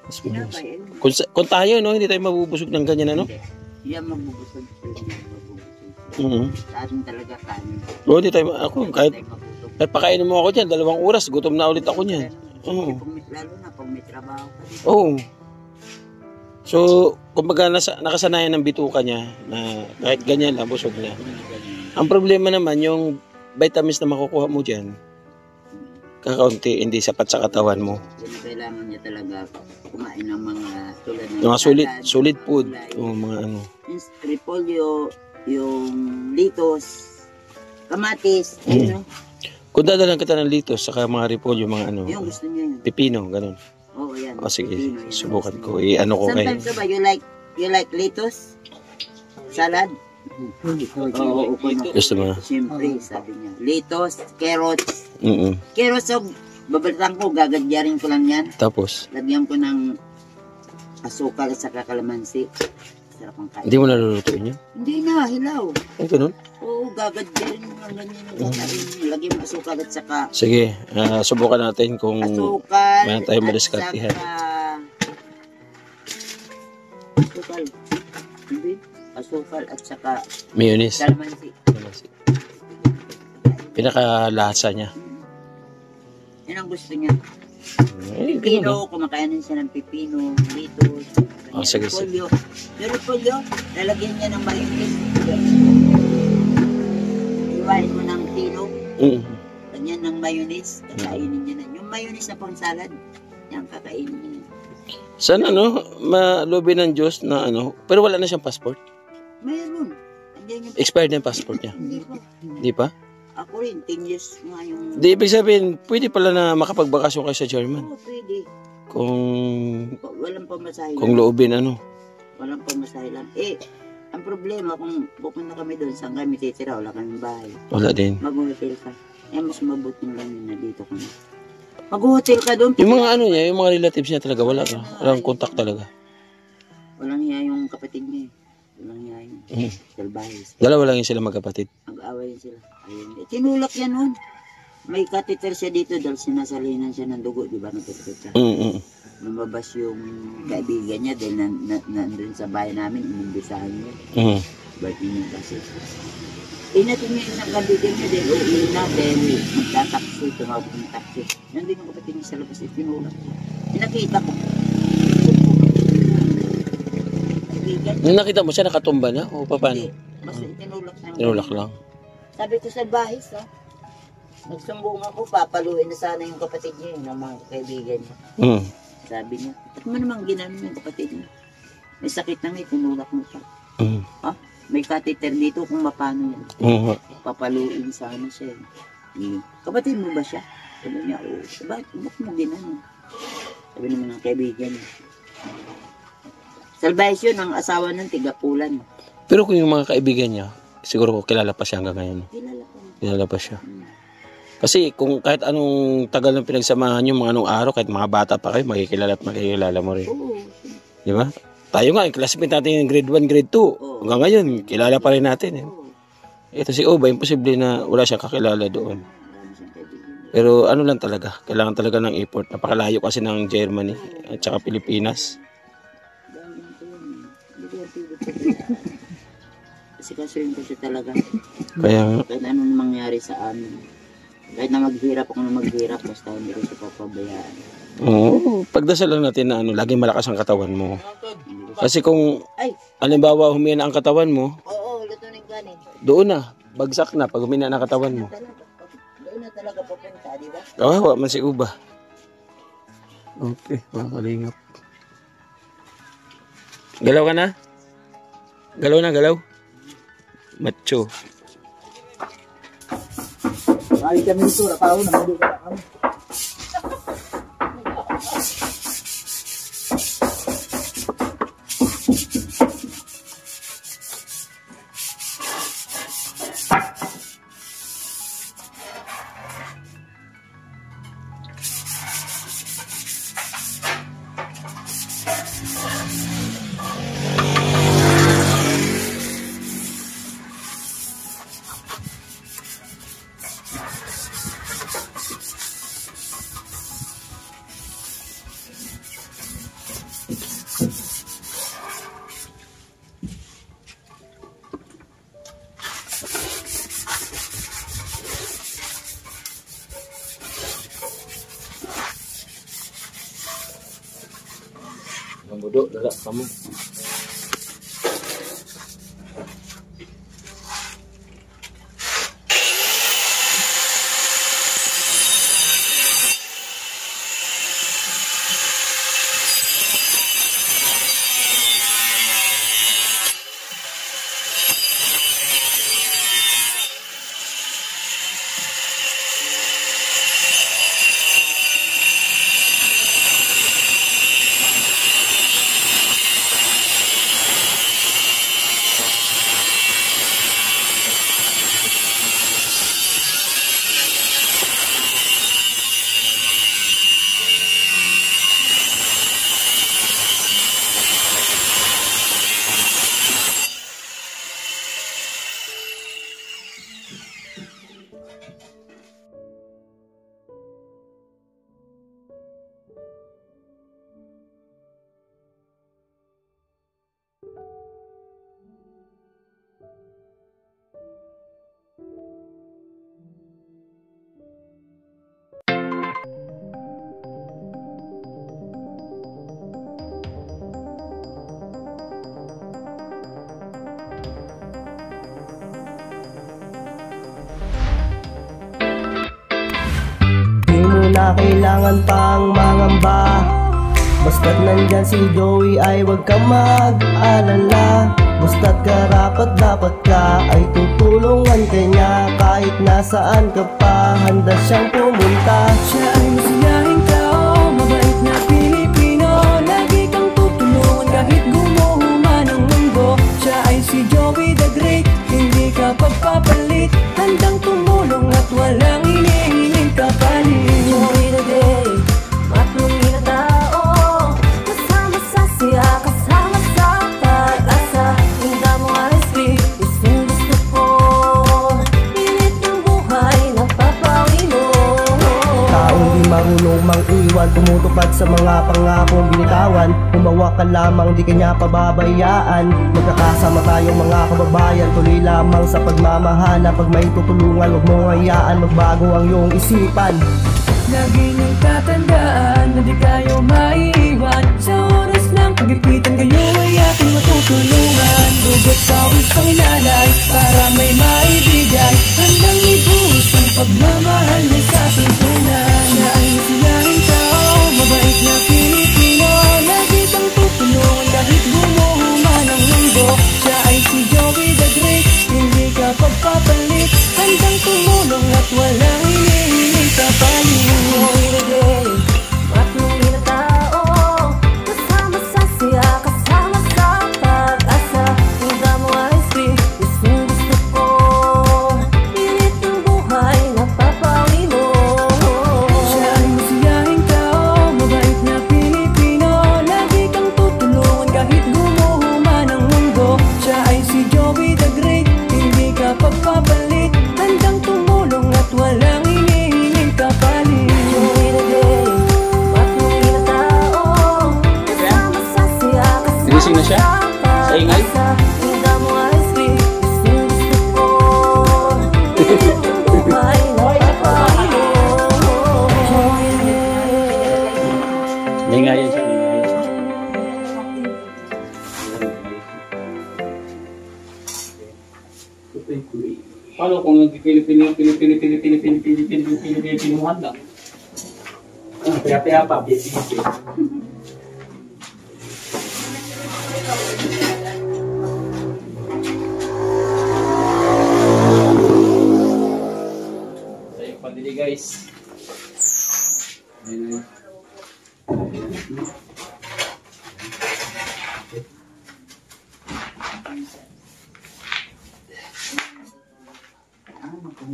Tinapay, Kung tayo, hindi tayo mabubusog ng ganyan, Yan mabubusog. Sa atin talaga kanin. Hindi tayo, kahit pakainin mo ako dyan, 2 oras, gutom na ulit ako niyan. Lalo na pag may trabaho ka. Oo. So, kumbaga nakasanayan ng bituka niya na kahit ganyan lang, busog na. Ang problema naman, yung vitamins na makukuha mo dyan, kakaunti, hindi sapat sa katawan mo. Kailangan niya talaga kumain ng mga tulad ng mga solid food. Mga repolyo, yung litos, kamatis, Kung dadalan kita ng litos, saka mga repolyo, mga yung gusto niya yun. pipino, ganun. Oo, yan. Sige, pipino, subukan ko. Ko kayo. Sometimes ba, you like litos? Salad? Oo, gusto mo? Siyempre, sabi niya. Litos, carrots. Carrots, babalitan ko, gagadyarin ko lang yan. Tapos? Lagyan ko ng asukal at saka kalamansi. Sarap ang kain. Hindi mo nalulutuin yun? Hindi na, hilaw. Ay, ganun? Oo, gagadyarin mo lang ganyan. Lagyan mo asukal at saka... Sige, subukan natin kung asukal mayroon tayo madiskartihan. Asukal. Hindi. Asukal at saka... mayonnaise. Kalamansi. Pinakalasa niya. Yan ang gusto niya. Pipino, kumakain siya ng pipino, litos, sige. repolyo. Yung repolyo, lalagyan niya ng mayonnaise. Iwain mo ng tino. Lagyan ng mayonnaise, kakainin niya na. Yung mayonnaise na pang salad, yan kakainin niya. Sana malubi ng Diyos na pero wala na siyang passport? Mayroon. Expired na yung passport niya? Hindi pa? Ako rin, 10 years nga yung... Di, ibig sabihin, pwede pala na makapagbakasyon kayo sa German? Oo, pwede. Kung... Walang pamasahe lang. Kung loobin, Walang pamasahe lang. Ang problema, kung pupunta kami doon, saan kami titira, wala kaming bahay. Wala din. Mag-hotel ka. Mas mabuting lang yun na dito kami. Mag-hotel ka doon. Yung mga niya, yung mga relatives niya talaga, walang contact talaga. Walang hiya yung kapatid niya. Walang hiya yung salbahis. Dalawa lang yung sila magkapatid. Mag-away sila. Ayun. Tinulak yan nun. May catheter siya dito dahil sinasalinan siya ng dugo, di ba? Nagkakit siya. Lumabas yung kaibigan niya dahil nandun sa bahay namin, inimbisahan niya. Ba't yun yung kasi? Inatin niya yung isang kaibigan niya dahil uwi na dahil magtataksi, tumawag ng taksi. Nandun yung kapatid niya sa labas, itinulak niya. Nakita ko. Nung nakita mo siya, nakatumba na? O paano? Hindi, basta itinulak na. Tinulak lang. Sabi ko sa bahis, nagsumbong ako, papaluin na sana yung kapatid niya, yung mga kaibigan niya. Sabi niya, at mo namang ginano yung kapatid niya? May sakit na nga, tinulak mo pa. May catheter dito kung mapano yan. Papaluin sana siya. Kapatid mo ba siya? Sabi niya, oo. Bakit mo ginano? Sabi ng mga kaibigan niya. Salbayas yun, ang asawa ng tigapulan. Pero kung yung mga kaibigan niya, siguro kilala pa siya hanggang ngayon. Kilala pa siya. Kasi kung kahit anong tagal ng pinagsamahan nyo, mga anong araw, kahit mga bata pa kayo, makikilala at makikilala mo rin. Di ba? Tayo nga, classmate natin yung grade 1, grade 2. Hanggang ngayon, kilala pa rin natin. Ito si Oba, imposible na wala siyang kakilala doon. Pero ano lang talaga, kailangan talaga ng effort. Napakalayo kasi ng Germany at saka Pilipinas. Kasi kasuhin ko siya talaga. Kaya kahit anong mangyari sa amin. Kahit na maghirap ako na maghirap, basta hindi ko siya papabayaan. Oo, pagdasal lang natin na laging malakas ang katawan mo. Kasi kung halimbawa humina ang katawan mo, luto ng kanin. Doon na, bagsak na pag humina ang katawan mo. Doon na talaga papunta, di ba? Kawawa man si Uba. Okay, mga kalingap. Galaw ka na? Galaw na, galaw. Macho. Ay, kami ito, napao na, hindi ka na. Duduk, lalak kamu. Na kailangan pang mangamba. Basta't nandyan si Joey ay wag ka mag-alala. Basta't karapat dapat ka ay tutulungan ka niya. Kahit nasaan ka pa, handa siyang pumunta. Siya ay masiyahin tao, mabait na Pilipino. Lagi kang tutulungan kahit gumuhuman ang mundo. Siya ay si Joey the Great, hindi ka pagpapalit. Handang tumulong at walang inihiling kapalit. Joey the Great, matulungin na tao. Kasama sa siya, kasama sa pag-asa. Hinda mo honestly, gustong gusto ko. Pilit ng buhay, napapawi mo. mawa ka lamang, di kanya pababayaan. Magkakasama tayong mga kababayan, tuloy lamang sa pagmamahal. Pag may tutulungan, huwag mong hayaan magbago ang iyong isipan. Lagi niyong tatandaan na di kayo maiiwan. Sa oras ng pagipitan kayo ay aking matutulungan. Dugot pawis pang ilalay para may maibigay. Handang ibuhos ang pagmamahal na sa tuntunan. Siya ay masiyahin tao, mabait na Pilipino. Lagi kang tutulungan kahit gumuho man ang mundo. Siya ay si Joey the Great, hindi ka pagpapalit. Handang tumulong at walang hinihiling kapalit. Joey the Great, matuloy na tao, kasama sa siya, kasama sa pag-asa. Handa mo ay free, gustong gusto ko, pilit yung buhay na papawi mo. Siya ay masiyahing tao, mabait na Pilipino. Lagi kang tutulungan kahit gumuho man ang mundo. Siya ay si Joey the Great, hindi ka pagpapalit. Handang tumulong at walang hinihiling kapalit. Joey the Great, matuloy na tao, kasama sa siya, Gising na kasama siya? sa Sa ingay? pag-asa. Handa mo ay free, gustong gusto ko, pilit yung buhay na papawi mo. Joey the Great. Lingayan siya, lingayan siya. Paano kung nag-Pilipino-Pilipino-Pilipino-Pilipino-Pilipino-Pilipino-Pilipino-Pilipino-Pilipino lang? Pia-pia pa, pia-pia. Sa'yo pabili guys. Ayan.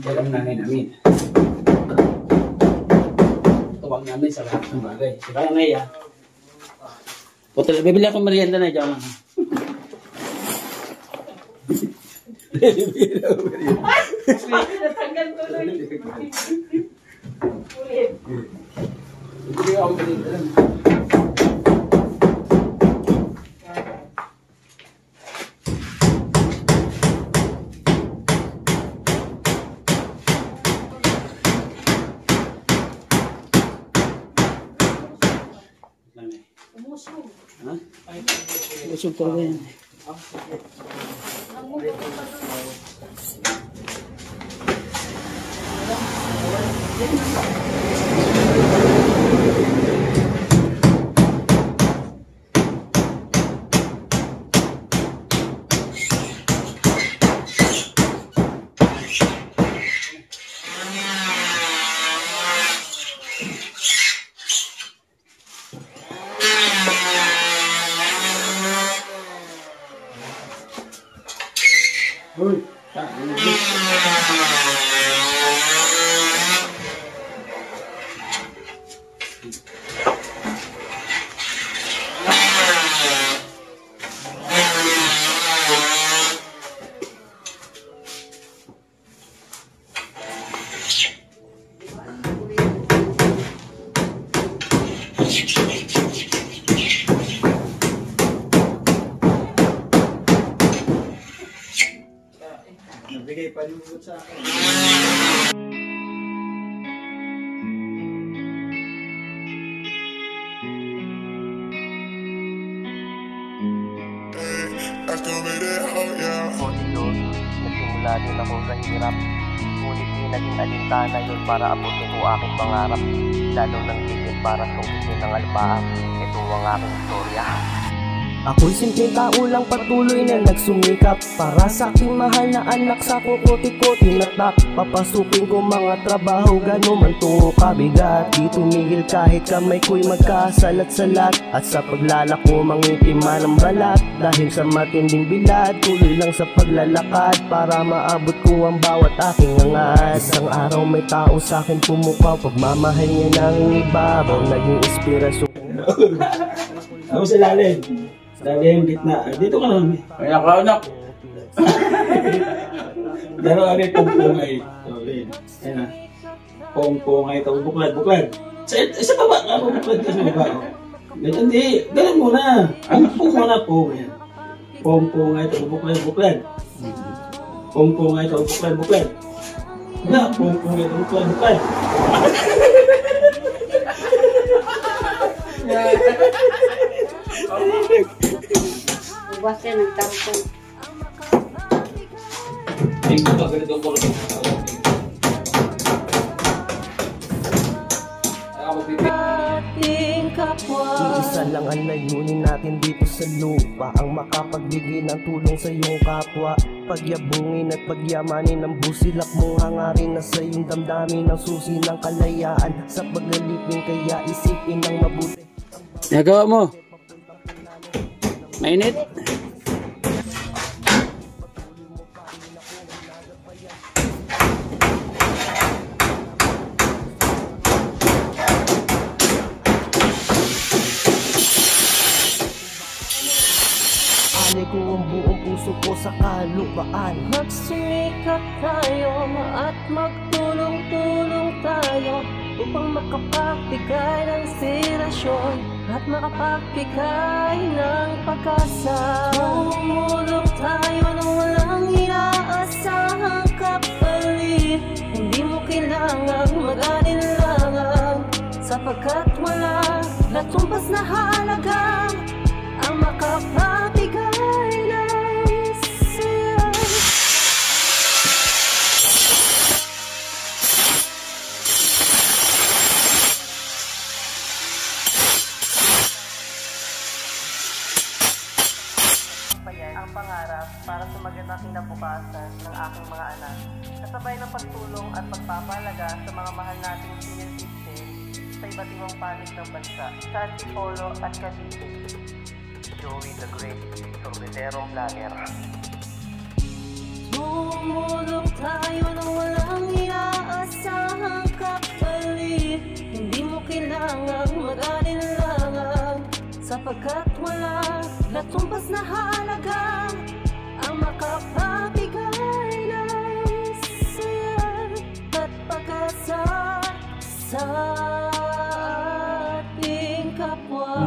Yan ang nanay namin. Tuwag namin sa lahat ng bagay. Si kaya na iya. Putal, bibili akong merienda na dyan. Natanggal ko lang. Ulit. Bibili akong merienda na. Ha? Busog talaga yan. Uy, Nabigay pa yung sa akin. Konting Diyos, nagsimula din ako sa hirap. Ngunit di naging alintana yun para abutin ko aking pangarap. Lalo nang higit para sungkitin ng alpaap. Ito ang aking istorya. Ako'y simpleng tao lang patuloy na nagsumikap para sa aking mahal na anak sa kukuti-kuti na tak. Papasukin ko mga trabaho gano'n man tungo kabigat. Di tumigil kahit kamay ko'y magkasalat-salat. At sa paglalako mangitima ng balat. Dahil sa matinding bilad tuloy lang sa paglalakad para maabot ko ang bawat aking angas. Isang araw may tao sa akin pumukaw, pagmamahal niya ng ibabaw naging inspirasyon. Ako sa lalim. Sa lalim, gitna. Dito ka naman. Kaya ka anak. Daro ka rin pong-pungay. Ayan na. Pong-pungay ito. Buklad. Sa baba ka. Buklad ka sa baba. Ganyan di. Ganyan muna. Ang po muna po. Yan. Pong nga ito. Buklen. Pong nga ito. Buklen. Na, pong nga ito. Buklen. Ubas yan ang tampon. Ay, ito. Ganito ang polo. Ating kapwa. Iisa lang ang layunin natin dito sa lupa, ang makapagbigay ng tulong sa iyong kapwa. Pagyabungin at pagyamanin ang busilak mong hangarin na sa iyong damdamin ang susi ng kalayaan. Sa paglalipin kaya isipin ng mabuti. Nagawa mo. Mainit. Alay ko ang buong puso ko sa kalupaan. Magsumikap tayo at magtulong-tulong tayo upang makapagbigay ng inspirasyon at makapagbigay ng pag-asa. Tumulong tayo nang walang inaasahang kapalit. Hindi mo kailangang mag-alinlangan, sapagkat wala latumpas na halaga ang makapagbigay ng saya. Ang pangarap para sa magandang kinabukasan ng aking mga anak. Kasabay ng pagtulong at pagpapalaga sa mga mahal nating senior citizen sa iba't ibang panig ng bansa. Sa Antipolo at Cavite. Joey the Great, Sorbetero Vlogger. Tumulong tayo nang walang inaasahang kapalit. Hindi mo kailangang mag-alinlangan, sapagkat wala latumpas na halaga ang makapagbigay ng saya at pag-asa sa ating kapwa.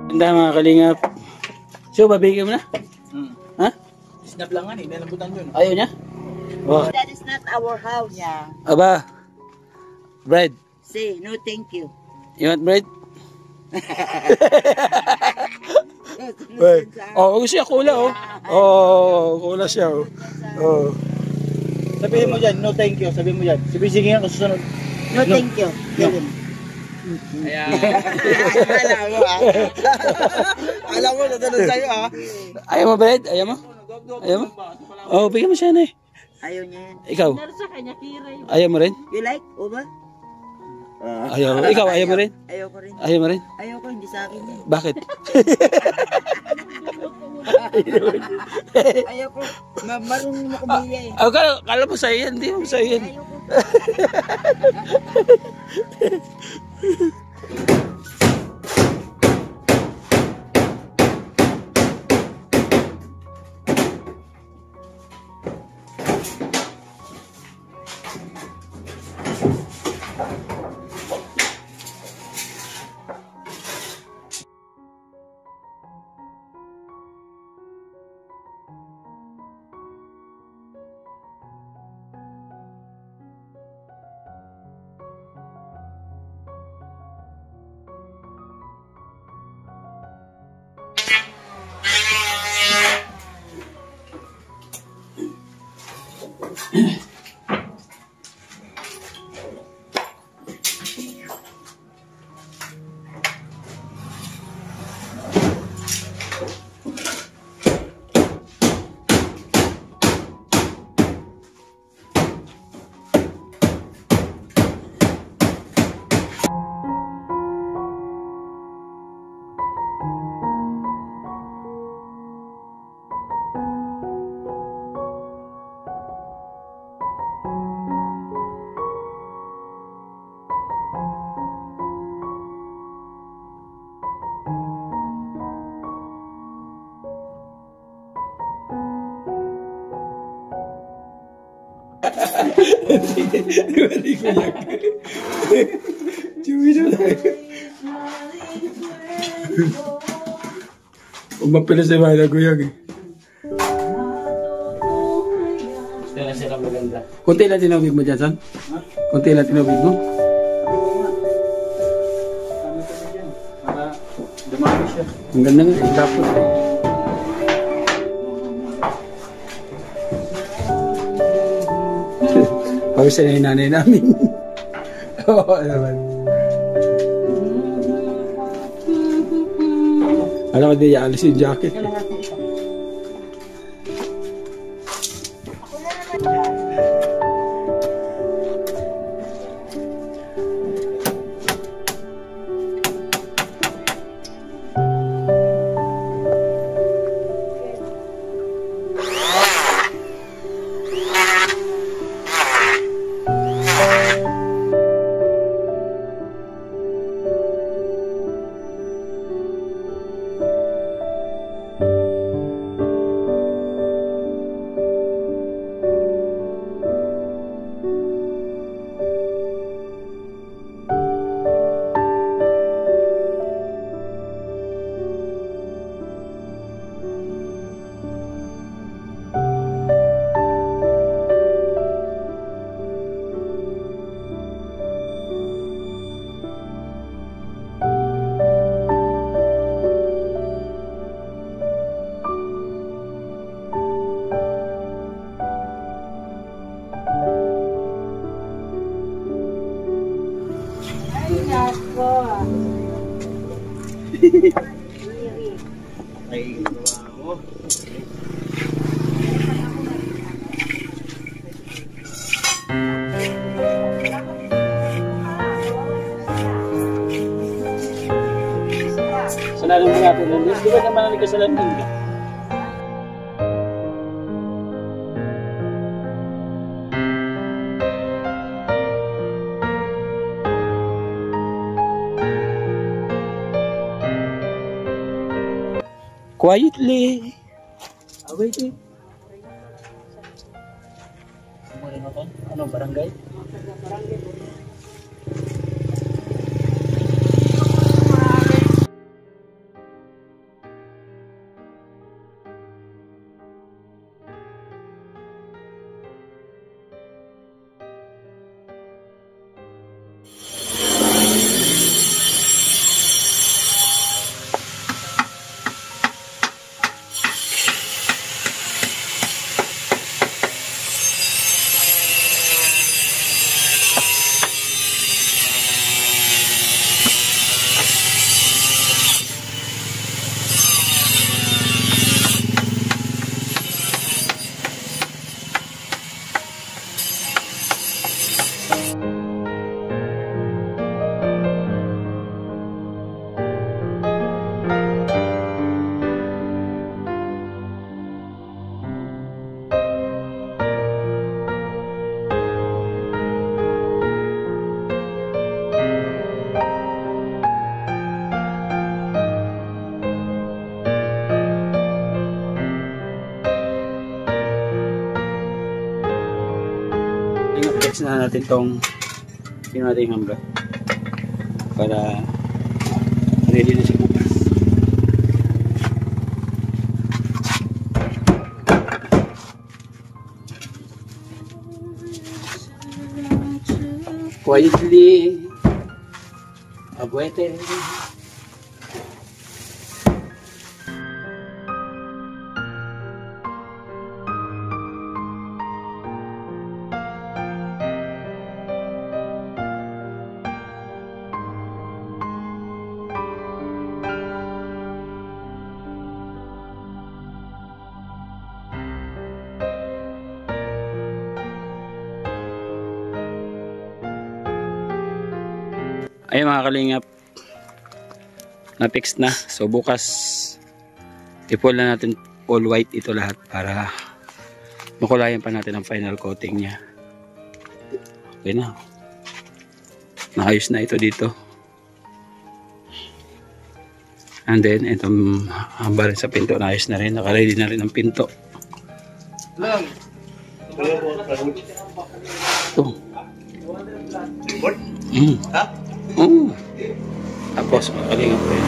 Ganda mga kalingap. So, babigyan mo na? Ha? Snap lang nga eh, nalambutan yun. Ayaw niya? Oh. That is not our house. Yeah. Aba. Bread. Say, no thank you. You want bread? Oh, siya kula oh. Oh, kula siya oh. Oh. Sabihin mo dyan, no thank you. Sabihin mo dyan. Sige nga susunod. No thank you. No. Ayan. Alam mo ah. Alam mo, natanong sa'yo ah. Ayaw mo bread? Ayaw mo? Ayaw mo? Oh, bigyan mo siya na eh. Ayaw niya yan. Ikaw? Sa kanya, Kira yun. Ayaw mo rin? You like? Uba? Ayaw. Ikaw, ayaw mo rin? Ayaw ko rin. Ayaw mo rin? Ayaw ko, hindi sa akin yan. Bakit? Ayaw ko. Marunong mo kumilya eh. Oh, kala mo sa'yo yan. Hindi mo sa'yo yan. Ayaw ko. Umapila sa bahay na kuyag eh. Gusto na sila maganda. Kunti lang tinawag mo dyan, son? Kunti lang tinawag mo? Para dumami siya. Ang ganda nga eh. Dapat eh. Pawis na yung nanay namin. Oo, naman. Alam ko di alis yung jacket. Ay, mo. Sanarin mo natin ng Diyos. Di ba naman ang kasalanan ka? Quietly. Waiting. Ano, barangay? fix na natin tong nating hambra para ready na siya bukas. Quietly abuete. Ayun mga kalingap, na-fix na. So bukas i-pull na natin all white ito lahat para makulayan pa natin ang final coating niya. Okay na. Naayos na ito dito. And then itong hamba rin sa pinto, naayos na rin. Naka-ready na rin ang pinto. Ito. Tapos makalingap rin.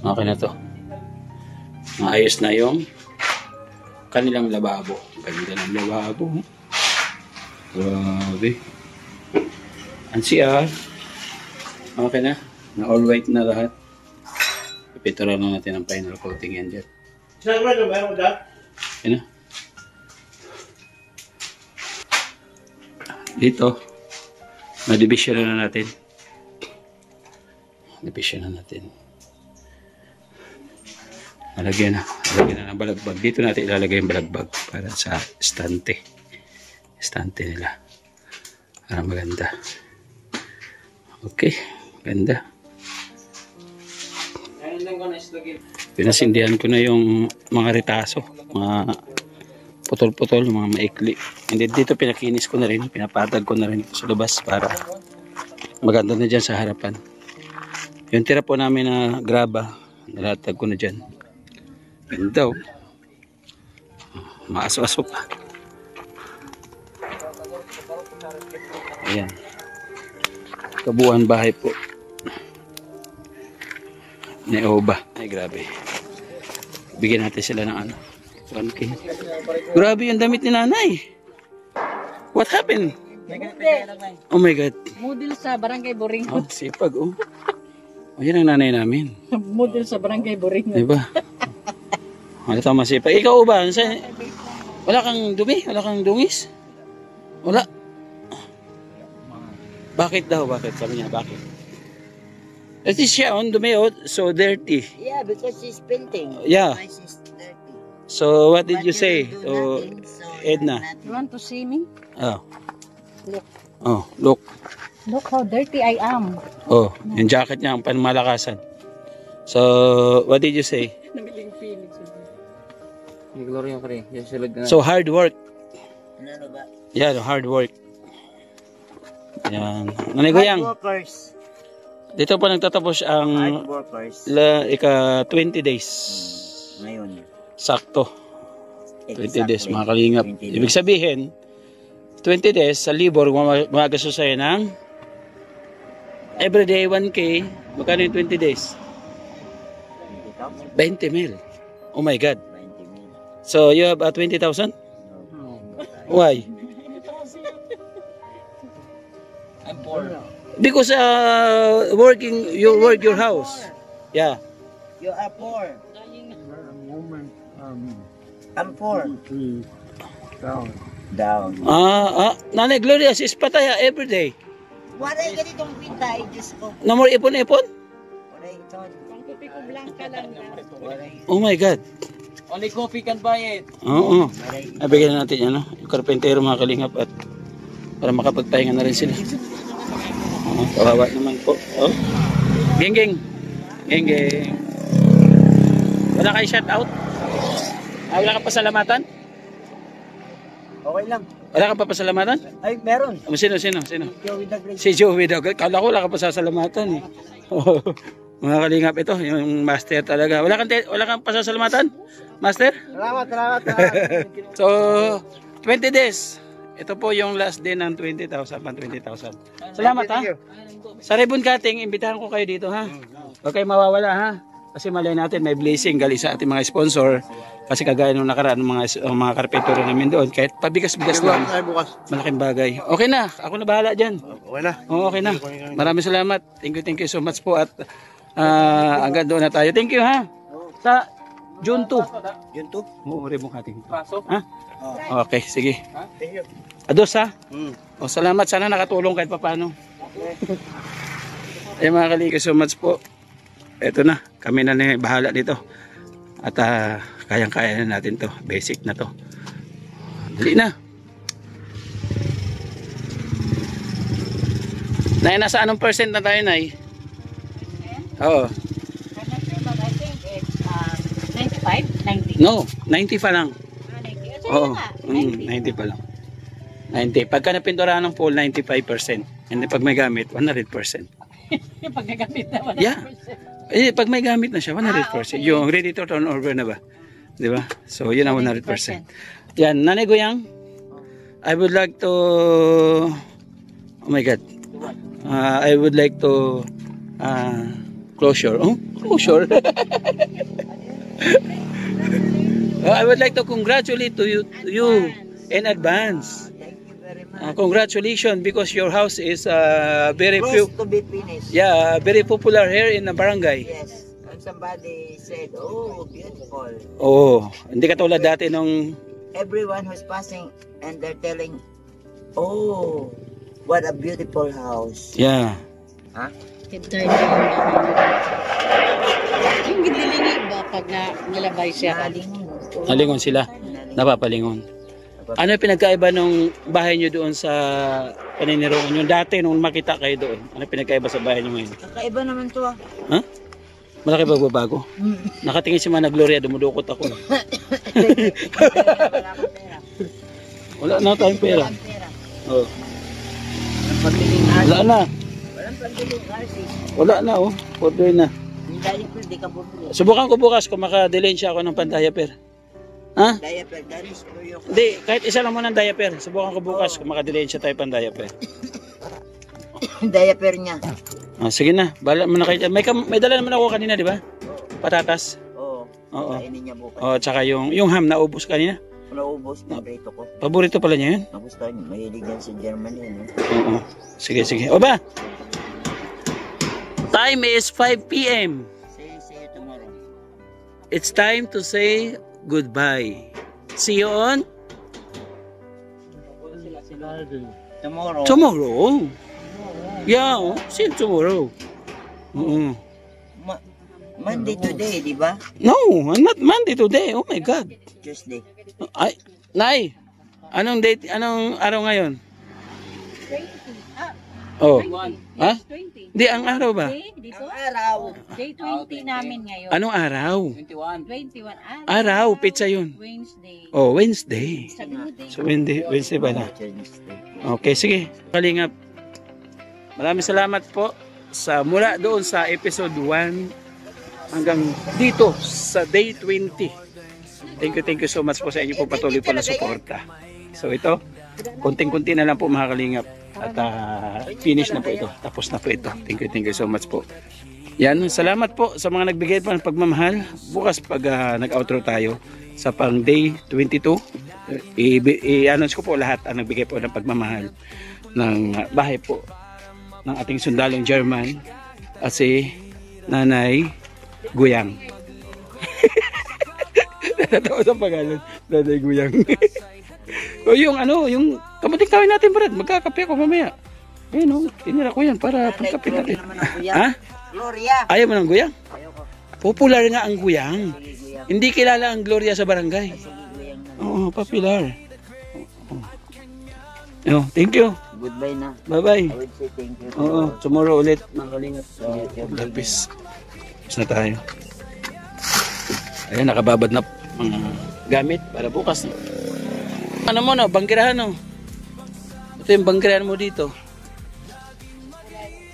Okay na to. Maayos na yung kanilang lababo. Ganda ng lababo. Grabe. Ang CR. Okay na. Na all white na lahat. Ipituran na natin ang final coating yan dyan. Okay na. Dito, na-division na natin. Division na natin. Nalagyan na ng balagbag. Dito natin ilalagay yung balagbag para sa estante. Estante nila. Para maganda. Okay, ganda. Pinasindihan ko na yung mga retaso, mga putol-putol, mga maikli. And then dito pinakinis ko na rin, pinapatag ko na rin ito sa labas para maganda na dyan sa harapan. Yung tira po namin na graba, nalatag ko na dyan. Ganda oh. Maaso-aso pa. Ayan. Kabuuan bahay po. Neoba. Ay grabe. Bigyan natin sila ng ano. 1K. Grabe yung damit ni nanay. What happened? Oh my God. Model sa Barangay Boringot. Oh, sipag oh. Oh, yan ang nanay namin. Model sa Barangay Boringot. Diba? Wala tama masipag. Ikaw ba? Wala kang dumi? Wala kang dungis? Wala. Bakit daw? Bakit? Sabi niya, bakit? At least siya on dumi oh, so dirty. Yeah, because she's painting. Yeah. She's dirty. So what did you say to Edna? You want to see me? Oh. Look. Oh, look. Look how dirty I am. Oh, yung jacket niya ang panmalakasan. So, what did you say? So hard work. Ano ba? Yeah, hard work. Yan. Nanay Goyang, Hard workers. dito pa nagtatapos ang Hard workers. 20 days. Ngayon. Sakto. 20 days, Exactly. mga kalingap. 20 days. Ibig sabihin, 20 days sa libor, magagastos sa'yo ng everyday 1K. Magkano yung 20 days? 20 mil. Oh my God. 20 mil. So, you have 20,000? Why? I'm poor. Because you work your house. Yeah. You are poor. I'm poor. Down. Nanay Gloria, sis pataya every day. Wala yung ganitong pintay, Diyos ko. No more ipon-ipon? Wala yung ito. Pangkupi ko blanca lang na. Oh my God. Only coffee can buy it. Oo. Bigyan na natin yan, no? Yung karpentero mga kalingap at para makapagpahinga na rin sila. Kawawa naman po. Oh. Geng-geng. Geng-geng. Wala kayo shout out? Wala ka pasalamatan? Okay lang. Wala ka pa pasalamatan? Ay, meron. Sino? Joey the Great. Si Joey daw. Kala ko wala ka pasasalamatan eh. Mga kalingap, ito yung master talaga. Wala kang pasasalamatan, master? Salamat. So 20 days. Ito po yung last day ng 20,000, pang 20,000. Salamat ha. Sa ribbon cutting, imbitahan ko kayo dito ha. Huwag kayo mawawala ha. Kasi malay natin may blessing galing sa ating mga sponsor. Kasi kagaya nung nakaraan mga karpentero namin doon. Kahit pabigas-bigas lang. Malaking bagay. Okay na. Ako na bahala dyan. Okay na. Oo, okay na. Maraming salamat. Thank you so much po. At hanggang doon na tayo. Thank you ha. Sa June 2. June 2? Oo, ribbon cutting. Ha? Okay, sige. Ados ha? O, salamat. Sana nakatulong kahit papano. Ay mga kalingap, so much po. Ito na. Kami na bahala dito. At kayang-kaya na natin to. Basic na to. Dali na. Nay, nasa anong percent na tayo, Nay? Oo. I think it's 95, 90. No, 90 pa lang. Oo, 90 pa lang. 90. Pagka napinturahan ng full, 95%. And pag may gamit, 100%. Pag nagamit na 100%. Yeah. Pag may gamit na siya, 100%. Okay. Yung ready to turn over na ba? Di ba? So, yun ang 100%. Yan, Nanay Goyang, I would like to... Oh my God. I would like to... closure. Oh, closure. I would like to congratulate to you in advance. Congratulations, because your house is very Close to be finished. Yeah, very popular here in the barangay. Yes. And somebody said, oh, beautiful. Oh, hindi katulad dati nung Everyone who's passing and they're telling, oh, what a beautiful house. yeah. Huh? Yung gidilingig ba pag nilabay siya? Nalingon sila. Napapalingon. Ano yung pinagkaiba nung bahay nyo doon sa paninirungan nyo? Dati nung makita kayo doon, ano pinagkaiba sa bahay nyo ngayon? Kakaiba naman to ah. Ha? Malaki bagbabago? Nakatingin si Mana Gloria, dumudukot ako. Wala na tayong pera. Oh. Wala na. Walang pagbiling RC. Wala na oh. Order na. Hindi pwede ka bumili. Subukan ko bukas kung maka-dilensia ako ng pan-diaper. Ha? Diaper, that is for you. Hindi, kahit isa lang muna ng diaper. Subukan ko bukas kung maka-dilensia tayo pan-diaper. Diaper niya. Sige na, bala mo na kayo. May dala naman ako kanina, di ba? Patatas. Oo. Oo. Kainin niya bukas. Oh, tsaka yung ham na ubos kanina. Naubos na rito ko. Paborito pala niya yun? Nagustuhan niya. Mahilig yan sa German yun. Oo. Sige. O ba? Time is 5 p.m. See you tomorrow. It's time to say goodbye. See you on Tomorrow. tomorrow. Yeah, see you tomorrow. Monday today, di ba? No, not Monday today. Oh my God. Tuesday. Ay, Nay, anong date, anong araw ngayon? 20. Oh. 20. Ha? 20. Di, ang araw ba? Dito? Araw. Day 20 namin ngayon. Anong araw? 21. Araw, pizza yun. Wednesday. Oh, Wednesday. Sabi mo day. So, Wednesday ba na? Tuesday. Okay, sige. Kalingap. Maraming salamat po sa mula doon sa episode 1 hanggang dito sa day 20. Thank you so much po sa inyo po patuloy po na suporta. So ito, konting-kunti na lang po mga kalingap. At finish na po ito. Tapos na po ito. Thank you so much po. Yan, salamat po sa mga nagbigay po ng pagmamahal. Bukas pag nag-outro tayo sa pang day 22, i-announce ko po lahat ang nagbigay po ng pagmamahal ng bahay po ng ating sundalong German at si Nanay Goyang. Natatawa sa pangalan, Nanay Goyang. O yung yung kamuting kawin natin, Brad, magkakape ako mamaya. Ayun tinira ko yan para pagkape natin. Ha? Gloria. Ayaw mo ng Goyang? Popular nga ang Goyang. Hindi kilala ang Gloria sa barangay. Oo, popular. Oh, thank you. Goodbye na. Bye-bye. I would say thank you. Oo, tomorrow ulit. Mga kalingap. Lapis. Tapos na tayo. Ayan, nakababad na mga gamit para bukas. Ano mo no, bangkirahan no. Ito yung bangkirahan mo dito.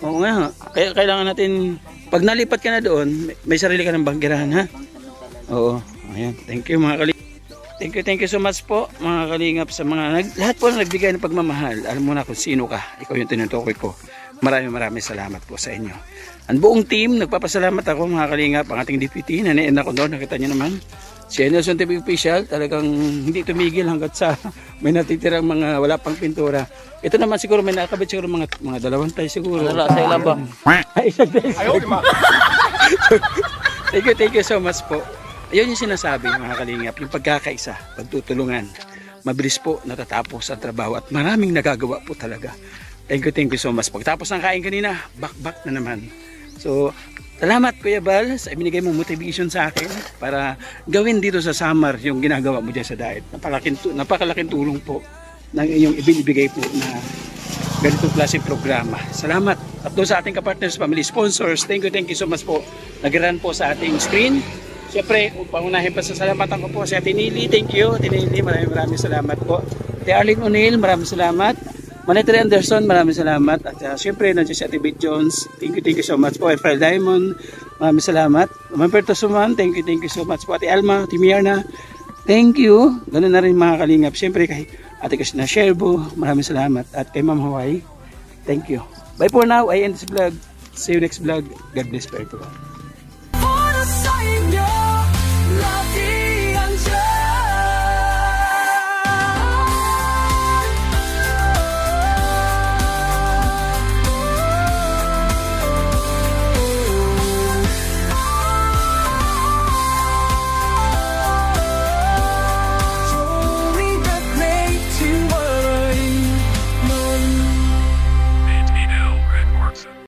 Oo nga, kaya kailangan natin Pag nalipat ka na doon, may sarili ka ng banggirahan, ha? Oo. Ayan. Thank you mga kalingap. Thank you so much po mga kalingap sa mga lahat po na nagbigay ng pagmamahal. Alam mo na kung sino ka. Ikaw yung tinutukoy ko. Maraming salamat po sa inyo. Ang buong team, nagpapasalamat ako mga kalingap. Ang ating deputy, naniin ako doon. Nakita nyo naman. Si Nelson TV Official, talagang hindi tumigil hanggat sa may natitirang mga wala pang pintura. Ito naman siguro may nakakabit siguro mga 2 tayo siguro. Wala sa ilan ba? Ay, isang tayo. Thank you so much po. Ayun yung sinasabi mga kalingap, yung pagkakaisa, pagtutulungan. Mabilis po natatapos ang trabaho at maraming nagagawa po talaga. Thank you so much. Pagtapos ng kain kanina, back na naman. So, salamat Kuya Bal sa ibinigay mong motivation sa akin para gawin dito sa summer yung ginagawa mo dyan sa diet. Napakalaking tulong po ng iyong ibinibigay po na ganitong klaseng programa. Salamat. At doon sa ating kapartners, family sponsors, thank you so much po. Nag-run po sa ating screen. Siyempre, pangunahin pa sa salamatan ko po si Ate Nili. Thank you, Ate Nili. Maraming salamat po. Ate Arlene O'Neill, maraming salamat. Manetri Anderson, maraming salamat. At siyempre, nandiyan si Ate Beth Jones. Thank you so much po. Rafael Diamond, maraming salamat. Mamperto Suman, thank you so much po. Ate Alma, Ate Mierna, thank you. Ganun na rin mga kalingap. Siyempre, kay Ate Christina Sherbo, maraming salamat. At kay Ma'am Hawaii, thank you. Bye for now. I end this vlog. See you next vlog. God bless for everyone.